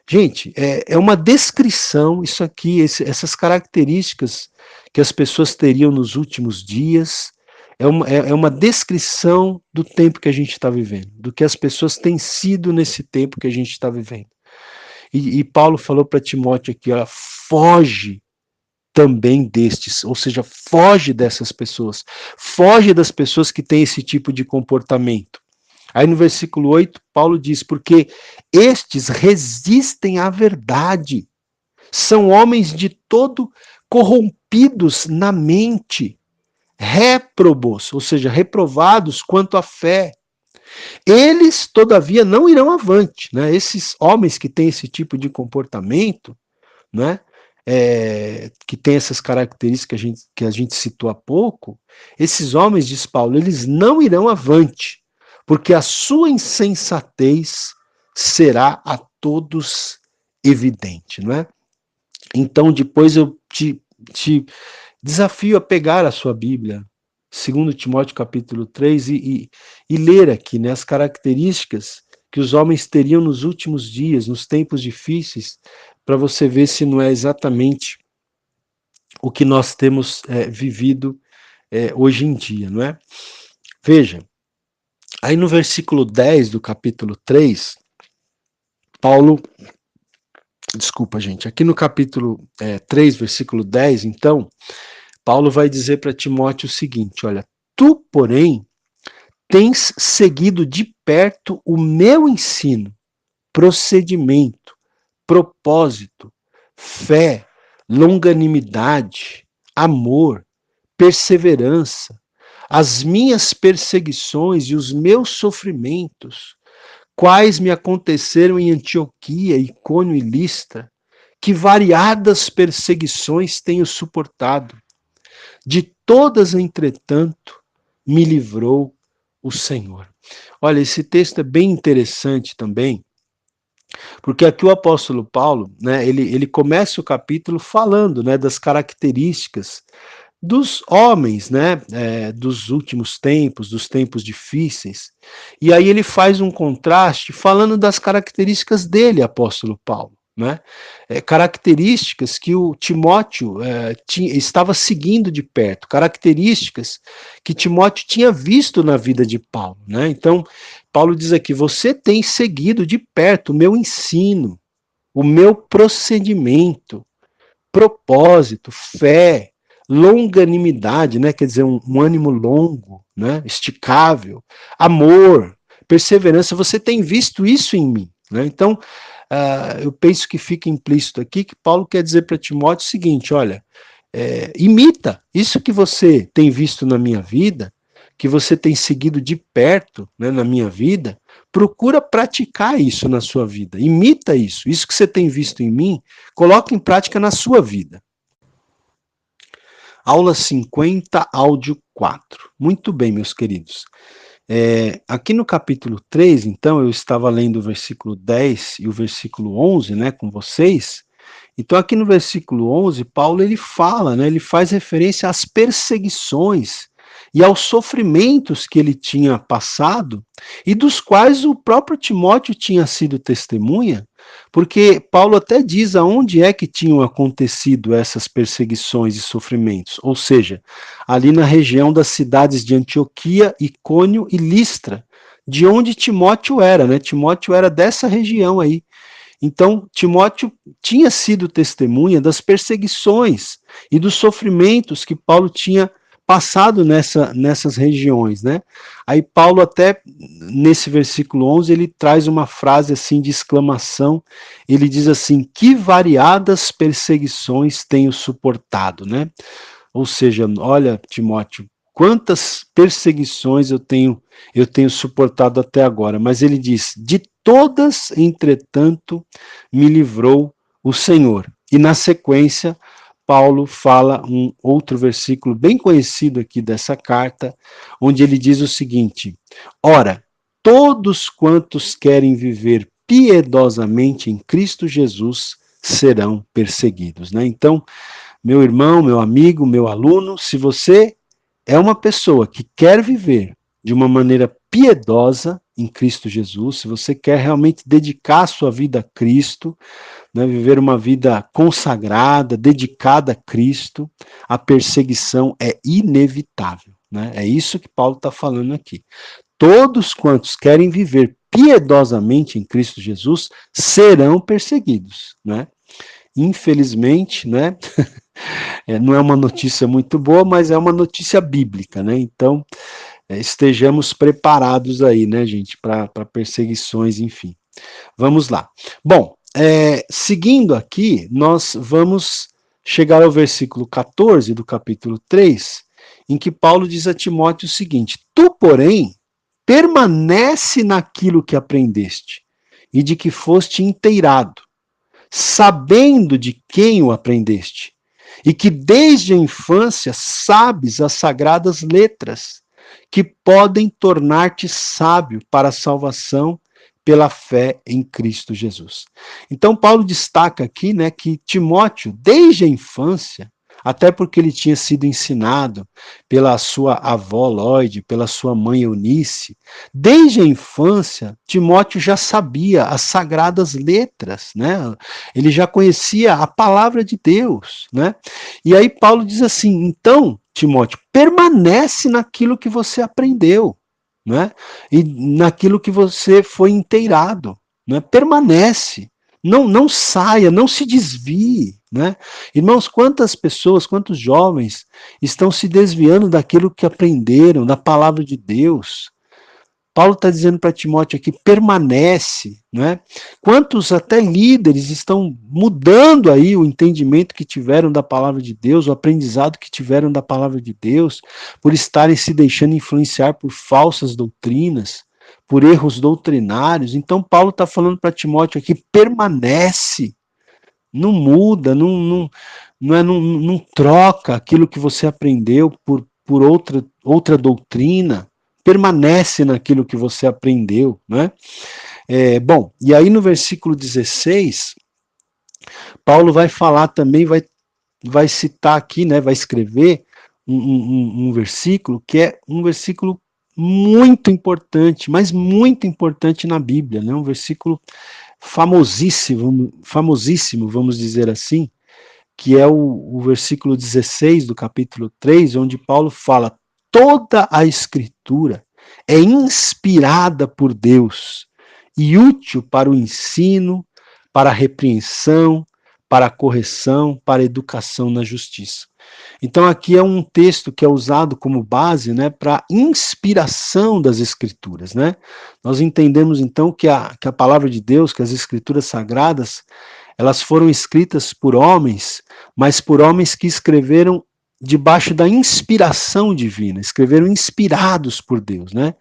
gente, é uma descrição, isso aqui, essas características que as pessoas teriam nos últimos dias, é uma descrição do tempo que a gente está vivendo, do que as pessoas têm sido nesse tempo que a gente está vivendo. E Paulo falou para Timóteo aqui, ó, foge também destes, ou seja, foge dessas pessoas, foge das pessoas que têm esse tipo de comportamento. Aí no versículo 8, Paulo diz: porque estes resistem à verdade, são homens de todo corrompidos na mente, réprobos, ou seja, reprovados quanto à fé. Eles, todavia, não irão avante, né? Esses homens que têm esse tipo de comportamento, né? Que tem essas características que a gente citou há pouco, esses homens, diz Paulo, eles não irão avante, porque a sua insensatez será a todos evidente, não é? Então, depois eu te desafio a pegar a sua Bíblia, 2 Timóteo capítulo 3, e ler aqui, né, as características que os homens teriam nos últimos dias, nos tempos difíceis, para você ver se não é exatamente o que nós temos vivido hoje em dia, não é? Veja, aí no versículo 10 do capítulo 3, Paulo, desculpa gente, aqui no capítulo 3, versículo 10, então, Paulo vai dizer para Timóteo o seguinte, olha, tu, porém, tens seguido de perto o meu ensino, procedimento, propósito, fé, longanimidade, amor, perseverança, as minhas perseguições e os meus sofrimentos, quais me aconteceram em Antioquia, Icônio e Listra, que variadas perseguições tenho suportado. De todas, entretanto, me livrou o Senhor. Olha, esse texto é bem interessante também, porque aqui o apóstolo Paulo, né, ele começa o capítulo falando, né, das características dos homens, né, dos últimos tempos, dos tempos difíceis. E aí ele faz um contraste falando das características dele, apóstolo Paulo, né? Características que o Timóteo estava seguindo de perto, características que Timóteo tinha visto na vida de Paulo, né? Então, Paulo diz aqui: você tem seguido de perto o meu ensino, o meu procedimento, propósito, fé, longanimidade, né? Quer dizer, um ânimo longo, né? Esticável, amor, perseverança. Você tem visto isso em mim, né? Então, eu penso que fica implícito aqui que Paulo quer dizer para Timóteo o seguinte: olha, imita isso que você tem visto na minha vida, que você tem seguido de perto, né, na minha vida, procura praticar isso na sua vida, imita isso que você tem visto em mim, coloca em prática na sua vida. Aula 50, áudio 4. Muito bem, meus queridos. Aqui no capítulo 3, então, eu estava lendo o versículo 10 e o versículo 11, né, com vocês. Então, aqui no versículo 11, Paulo ele fala, né, ele faz referência às perseguições e aos sofrimentos que ele tinha passado e dos quais o próprio Timóteo tinha sido testemunha, porque Paulo até diz aonde é que tinham acontecido essas perseguições e sofrimentos, ou seja, ali na região das cidades de Antioquia, Icônio e Listra, de onde Timóteo era, né? Timóteo era dessa região aí. Então, Timóteo tinha sido testemunha das perseguições e dos sofrimentos que Paulo tinha passado nessas regiões, né? Aí Paulo até, nesse versículo 11, ele traz uma frase assim de exclamação, ele diz assim: que variadas perseguições tenho suportado, né? Ou seja, olha, Timóteo, quantas perseguições eu tenho suportado até agora. Mas ele diz: de todas, entretanto, me livrou o Senhor. E na sequência, Paulo fala um outro versículo bem conhecido aqui dessa carta, onde ele diz o seguinte: ora, todos quantos querem viver piedosamente em Cristo Jesus serão perseguidos, né? Então, meu irmão, meu amigo, meu aluno, se você é uma pessoa que quer viver de uma maneira piedosa em Cristo Jesus, se você quer realmente dedicar a sua vida a Cristo, né, viver uma vida consagrada, dedicada a Cristo, a perseguição é inevitável. Né? É isso que Paulo está falando aqui. Todos quantos querem viver piedosamente em Cristo Jesus serão perseguidos. Né? Infelizmente, né? Não é uma notícia muito boa, mas é uma notícia bíblica, né? Então, estejamos preparados aí, né, gente, para perseguições, enfim. Vamos lá. Bom, seguindo aqui, nós vamos chegar ao versículo 14 do capítulo 3, em que Paulo diz a Timóteo o seguinte: tu, porém, permanece naquilo que aprendeste e de que foste inteirado, sabendo de quem o aprendeste, e que desde a infância sabes as sagradas letras, que podem tornar-te sábio para a salvação pela fé em Cristo Jesus. Então Paulo destaca aqui, né, que Timóteo, desde a infância, até porque ele tinha sido ensinado pela sua avó Lloyd, pela sua mãe Eunice, desde a infância, Timóteo já sabia as sagradas letras, né? Ele já conhecia a palavra de Deus, né? E aí Paulo diz assim: então, Timóteo, permanece naquilo que você aprendeu, né? E naquilo que você foi inteirado, né? Permanece. Não saia, não se desvie, né? Irmãos, quantas pessoas, quantos jovens estão se desviando daquilo que aprenderam, da palavra de Deus? Paulo está dizendo para Timóteo aqui: permanece, né? Quantos até líderes estão mudando aí o entendimento que tiveram da palavra de Deus, o aprendizado que tiveram da palavra de Deus, por estarem se deixando influenciar por falsas doutrinas, por erros doutrinários. Então Paulo está falando para Timóteo aqui: permanece, não muda, não troca aquilo que você aprendeu por outra doutrina. Permanece naquilo que você aprendeu, né? Bom, e aí no versículo 16, Paulo vai falar também, vai citar aqui, né, vai escrever um versículo que é um versículo muito importante, mas muito importante na Bíblia, né? Um versículo famosíssimo, vamos dizer assim, que é o versículo 16 do capítulo 3, onde Paulo fala: toda a escritura é inspirada por Deus e útil para o ensino, para a repreensão, para a correção, para a educação na justiça. Então aqui é um texto que é usado como base, né, para inspiração das Escrituras, né? Nós entendemos então que a palavra de Deus, que as Escrituras sagradas, elas foram escritas por homens, mas por homens que escreveram debaixo da inspiração divina, escreveram inspirados por Deus, né?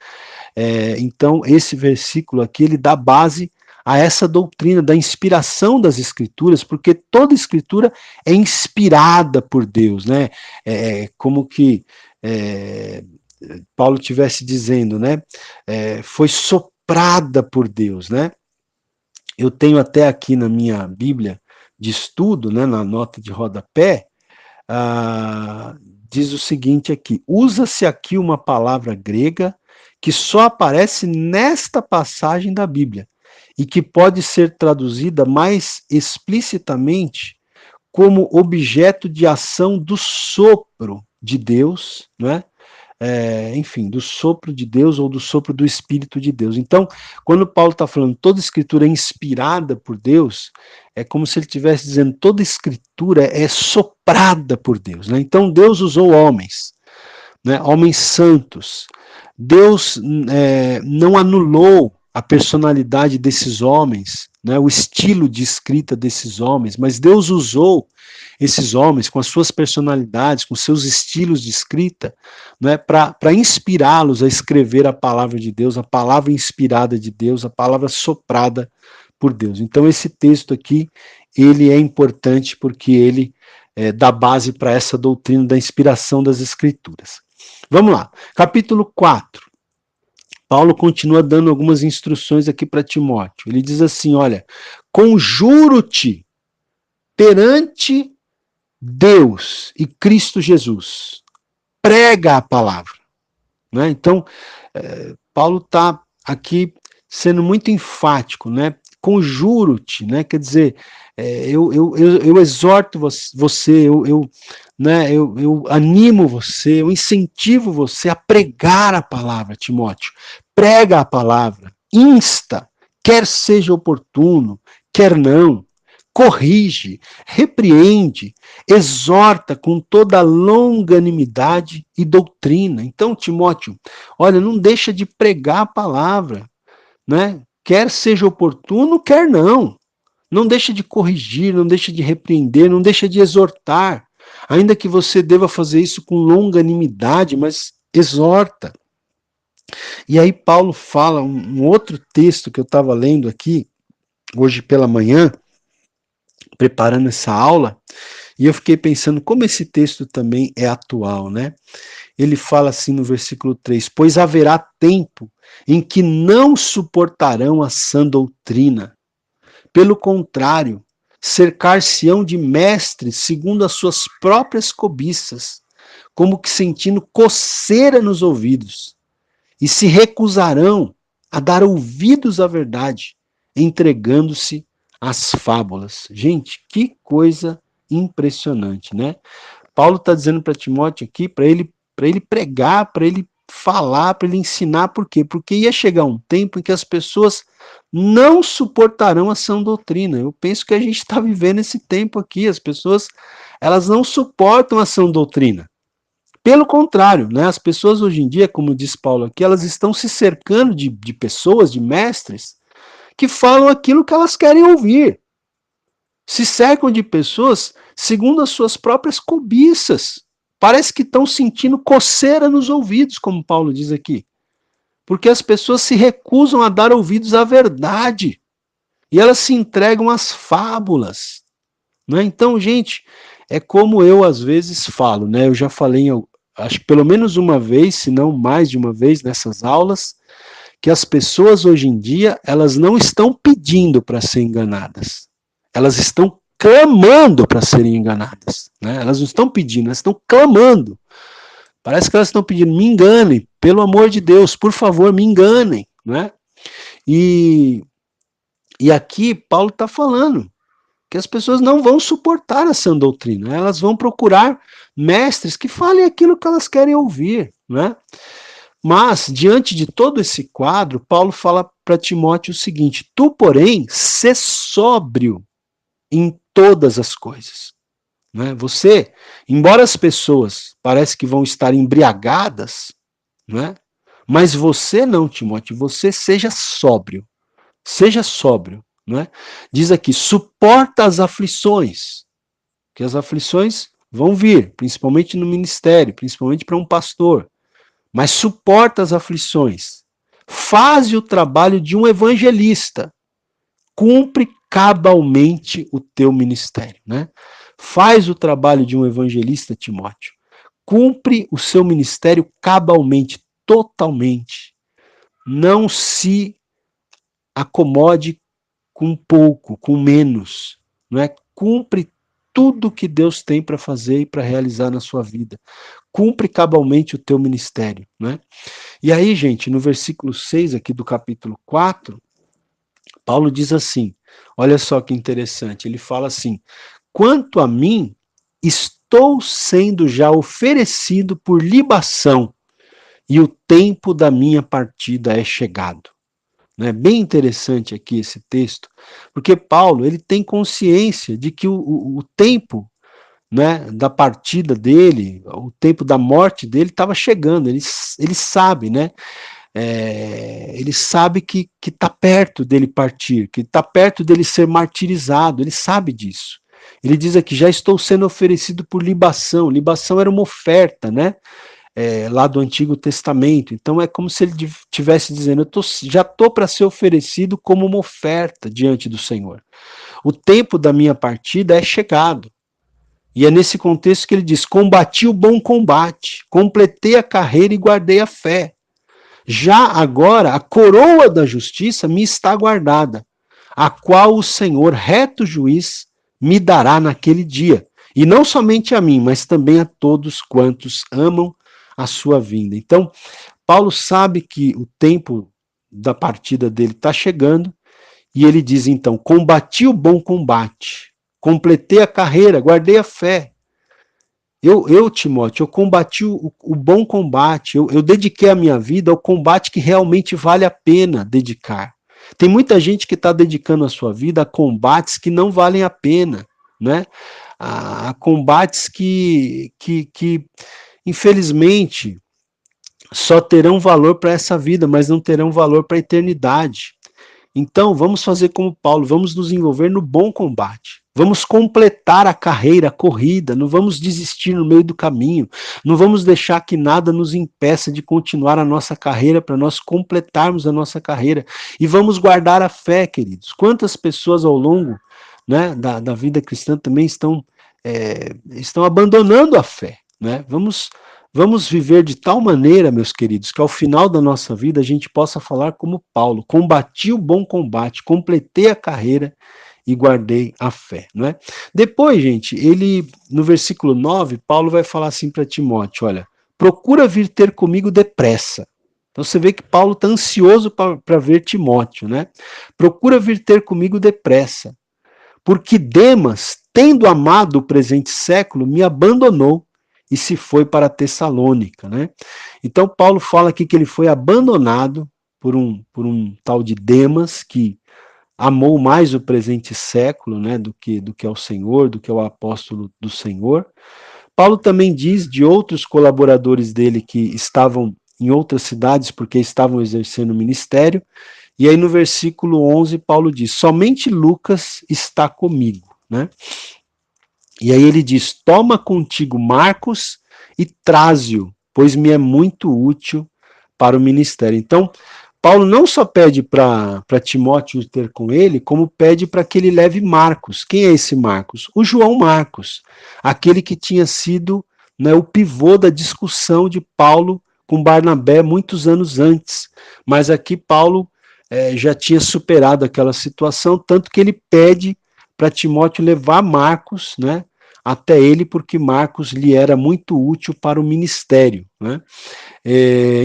Então esse versículo aqui, ele dá base a essa doutrina da inspiração das Escrituras, porque toda Escritura é inspirada por Deus, né? Como que Paulo estivesse dizendo, né? Foi soprada por Deus, né? Eu tenho até aqui na minha Bíblia de estudo, né, na nota de rodapé, diz o seguinte aqui: usa-se aqui uma palavra grega que só aparece nesta passagem da Bíblia e que pode ser traduzida mais explicitamente como objeto de ação do sopro de Deus, né? Enfim, do sopro de Deus ou do sopro do Espírito de Deus. Então, quando Paulo está falando toda escritura é inspirada por Deus, é como se ele estivesse dizendo toda escritura é soprada por Deus, né? Então Deus usou homens, né? Homens santos. Deus não anulou a personalidade desses homens, né? O estilo de escrita desses homens, mas Deus usou esses homens com as suas personalidades, com seus estilos de escrita, né, para inspirá-los a escrever a palavra de Deus, a palavra inspirada de Deus, a palavra soprada por Deus. Então esse texto aqui, ele é importante porque ele dá base para essa doutrina da inspiração das Escrituras. Vamos lá, capítulo 4. Paulo continua dando algumas instruções aqui para Timóteo. Ele diz assim, olha, conjuro-te perante Deus e Cristo Jesus, prega a palavra. Né? Então, Paulo está aqui sendo muito enfático, né? Conjuro-te, né? Quer dizer, eu exorto você, eu animo você, eu incentivo você a pregar a palavra, Timóteo. Prega a palavra, insta, quer seja oportuno, quer não. Corrige, repreende, exorta com toda longanimidade e doutrina. Então, Timóteo, olha, não deixa de pregar a palavra, né? Quer seja oportuno, quer não. Não deixa de corrigir, não deixa de repreender, não deixa de exortar. Ainda que você deva fazer isso com longanimidade, mas exorta. E aí Paulo fala um outro texto que eu estava lendo aqui, hoje pela manhã, preparando essa aula, e eu fiquei pensando como esse texto também é atual, né? Ele fala assim no versículo 3, pois haverá tempo em que não suportarão a sã doutrina. Pelo contrário, cercar-se-ão de mestres segundo as suas próprias cobiças, como que sentindo coceira nos ouvidos, e se recusarão a dar ouvidos à verdade, entregando-se às fábulas. Gente, que coisa impressionante, né? Paulo está dizendo para Timóteo aqui, para ele pregar, para ele falar, para ele ensinar, por quê? Porque ia chegar um tempo em que as pessoas não suportarão a sã doutrina. Eu penso que a gente está vivendo esse tempo aqui, as pessoas, elas não suportam a sã doutrina. Pelo contrário, né, as pessoas hoje em dia, como diz Paulo aqui, elas estão se cercando de pessoas, de mestres, que falam aquilo que elas querem ouvir. Se cercam de pessoas segundo as suas próprias cobiças. Parece que estão sentindo coceira nos ouvidos, como Paulo diz aqui. Porque as pessoas se recusam a dar ouvidos à verdade. E elas se entregam às fábulas. Né? Então, gente, é como eu às vezes falo, né? Eu já falei, acho que pelo menos uma vez, se não mais de uma vez nessas aulas, que as pessoas hoje em dia, elas não estão pedindo para ser enganadas. Elas estão clamando para serem enganadas. Né? Elas não estão pedindo, elas estão clamando. Parece que elas estão pedindo, me enganem, pelo amor de Deus, por favor, me enganem. Né? E aqui Paulo está falando que as pessoas não vão suportar a sã doutrina, elas vão procurar mestres que falem aquilo que elas querem ouvir. Né? Mas, diante de todo esse quadro, Paulo fala para Timóteo o seguinte, tu, porém, sê sóbrio em todas as coisas. Né? Você, embora as pessoas parecem que vão estar embriagadas, né? Mas você não, Timóteo, você seja sóbrio. Seja sóbrio. Né? Diz aqui, suporta as aflições, que as aflições vão vir, principalmente no ministério, principalmente para um pastor, mas suporta as aflições, faz o trabalho de um evangelista, cumpre cabalmente o teu ministério, né? Faz o trabalho de um evangelista, Timóteo, cumpre o seu ministério cabalmente, totalmente, não se acomode com pouco, com menos, não é? Cumpre tudo que Deus tem para fazer e para realizar na sua vida. Cumpre cabalmente o teu ministério, né? E aí, gente, no versículo 6 aqui do capítulo 4, Paulo diz assim, olha só que interessante, ele fala assim, quanto a mim, estou sendo já oferecido por libação, e o tempo da minha partida é chegado. É bem interessante aqui esse texto, porque Paulo ele tem consciência de que o tempo, né, da partida dele, o tempo da morte dele estava chegando, ele sabe, né? Ele sabe que está perto dele partir, que está perto dele ser martirizado, ele sabe disso. Ele diz aqui, já estou sendo oferecido por libação. Libação era uma oferta, né? Lá do Antigo Testamento. Então é como se ele estivesse dizendo, já estou para ser oferecido como uma oferta diante do Senhor. O tempo da minha partida é chegado. E é nesse contexto que ele diz, combati o bom combate, completei a carreira e guardei a fé. Já agora, a coroa da justiça me está guardada, a qual o Senhor, reto juiz, me dará naquele dia. E não somente a mim, mas também a todos quantos amam a sua vinda. Então, Paulo sabe que o tempo da partida dele está chegando, e ele diz então, combati o bom combate, completei a carreira, guardei a fé. Timóteo, eu combati o bom combate, eu dediquei a minha vida ao combate que realmente vale a pena dedicar. Tem muita gente que está dedicando a sua vida a combates que não valem a pena, né? A combates que infelizmente, só terão valor para essa vida, mas não terão valor para a eternidade. Então, vamos fazer como Paulo, vamos nos envolver no bom combate. Vamos completar a carreira, a corrida, não vamos desistir no meio do caminho, não vamos deixar que nada nos impeça de continuar a nossa carreira para nós completarmos a nossa carreira. E vamos guardar a fé, queridos. Quantas pessoas ao longo, né, da vida cristã também estão abandonando a fé, né? Vamos viver de tal maneira, meus queridos, que ao final da nossa vida a gente possa falar como Paulo, combati o bom combate, completei a carreira e guardei a fé, não é? Depois, gente, no versículo 9, Paulo vai falar assim para Timóteo, olha, procura vir ter comigo depressa. Então você vê que Paulo está ansioso para ver Timóteo, né? Procura vir ter comigo depressa, porque Demas, tendo amado o presente século, me abandonou e se foi para Tessalônica, né? Então Paulo fala aqui que ele foi abandonado por um tal de Demas, que amou mais o presente século, né, do que ao Senhor, do que ao apóstolo do Senhor. Paulo também diz de outros colaboradores dele que estavam em outras cidades porque estavam exercendo o ministério, e aí no versículo 11 Paulo diz, somente Lucas está comigo, né? E aí ele diz, toma contigo Marcos e traze-o, pois me é muito útil para o ministério. Então, Paulo não só pede para Timóteo ter com ele, como pede para que ele leve Marcos. Quem é esse Marcos? O João Marcos, aquele que tinha sido, né, o pivô da discussão de Paulo com Barnabé muitos anos antes. Mas aqui Paulo já tinha superado aquela situação, tanto que ele pede para Timóteo levar Marcos, né, até ele, porque Marcos lhe era muito útil para o ministério, né?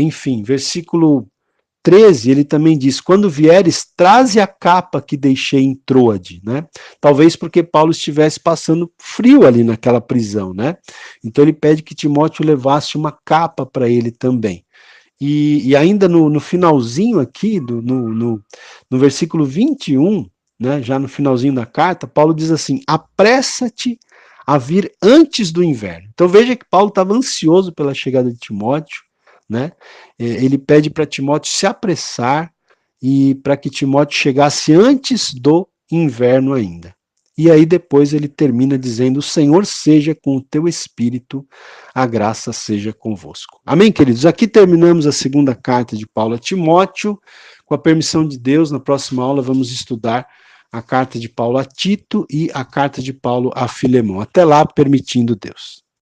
Enfim, versículo 13, ele também diz, quando vieres, traze a capa que deixei em Troade, né? Talvez porque Paulo estivesse passando frio ali naquela prisão, né? Então ele pede que Timóteo levasse uma capa para ele também. E ainda no finalzinho aqui, no versículo 21, né, já no finalzinho da carta, Paulo diz assim: apressa-te a vir antes do inverno. Então veja que Paulo estava ansioso pela chegada de Timóteo, né? Ele pede para Timóteo se apressar e para que Timóteo chegasse antes do inverno ainda. E aí depois ele termina dizendo: o Senhor seja com o teu espírito, a graça seja convosco. Amém, queridos? Aqui terminamos a segunda carta de Paulo a Timóteo. Com a permissão de Deus, na próxima aula vamos estudar a carta de Paulo a Tito e a carta de Paulo a Filemão. Até lá, permitindo Deus.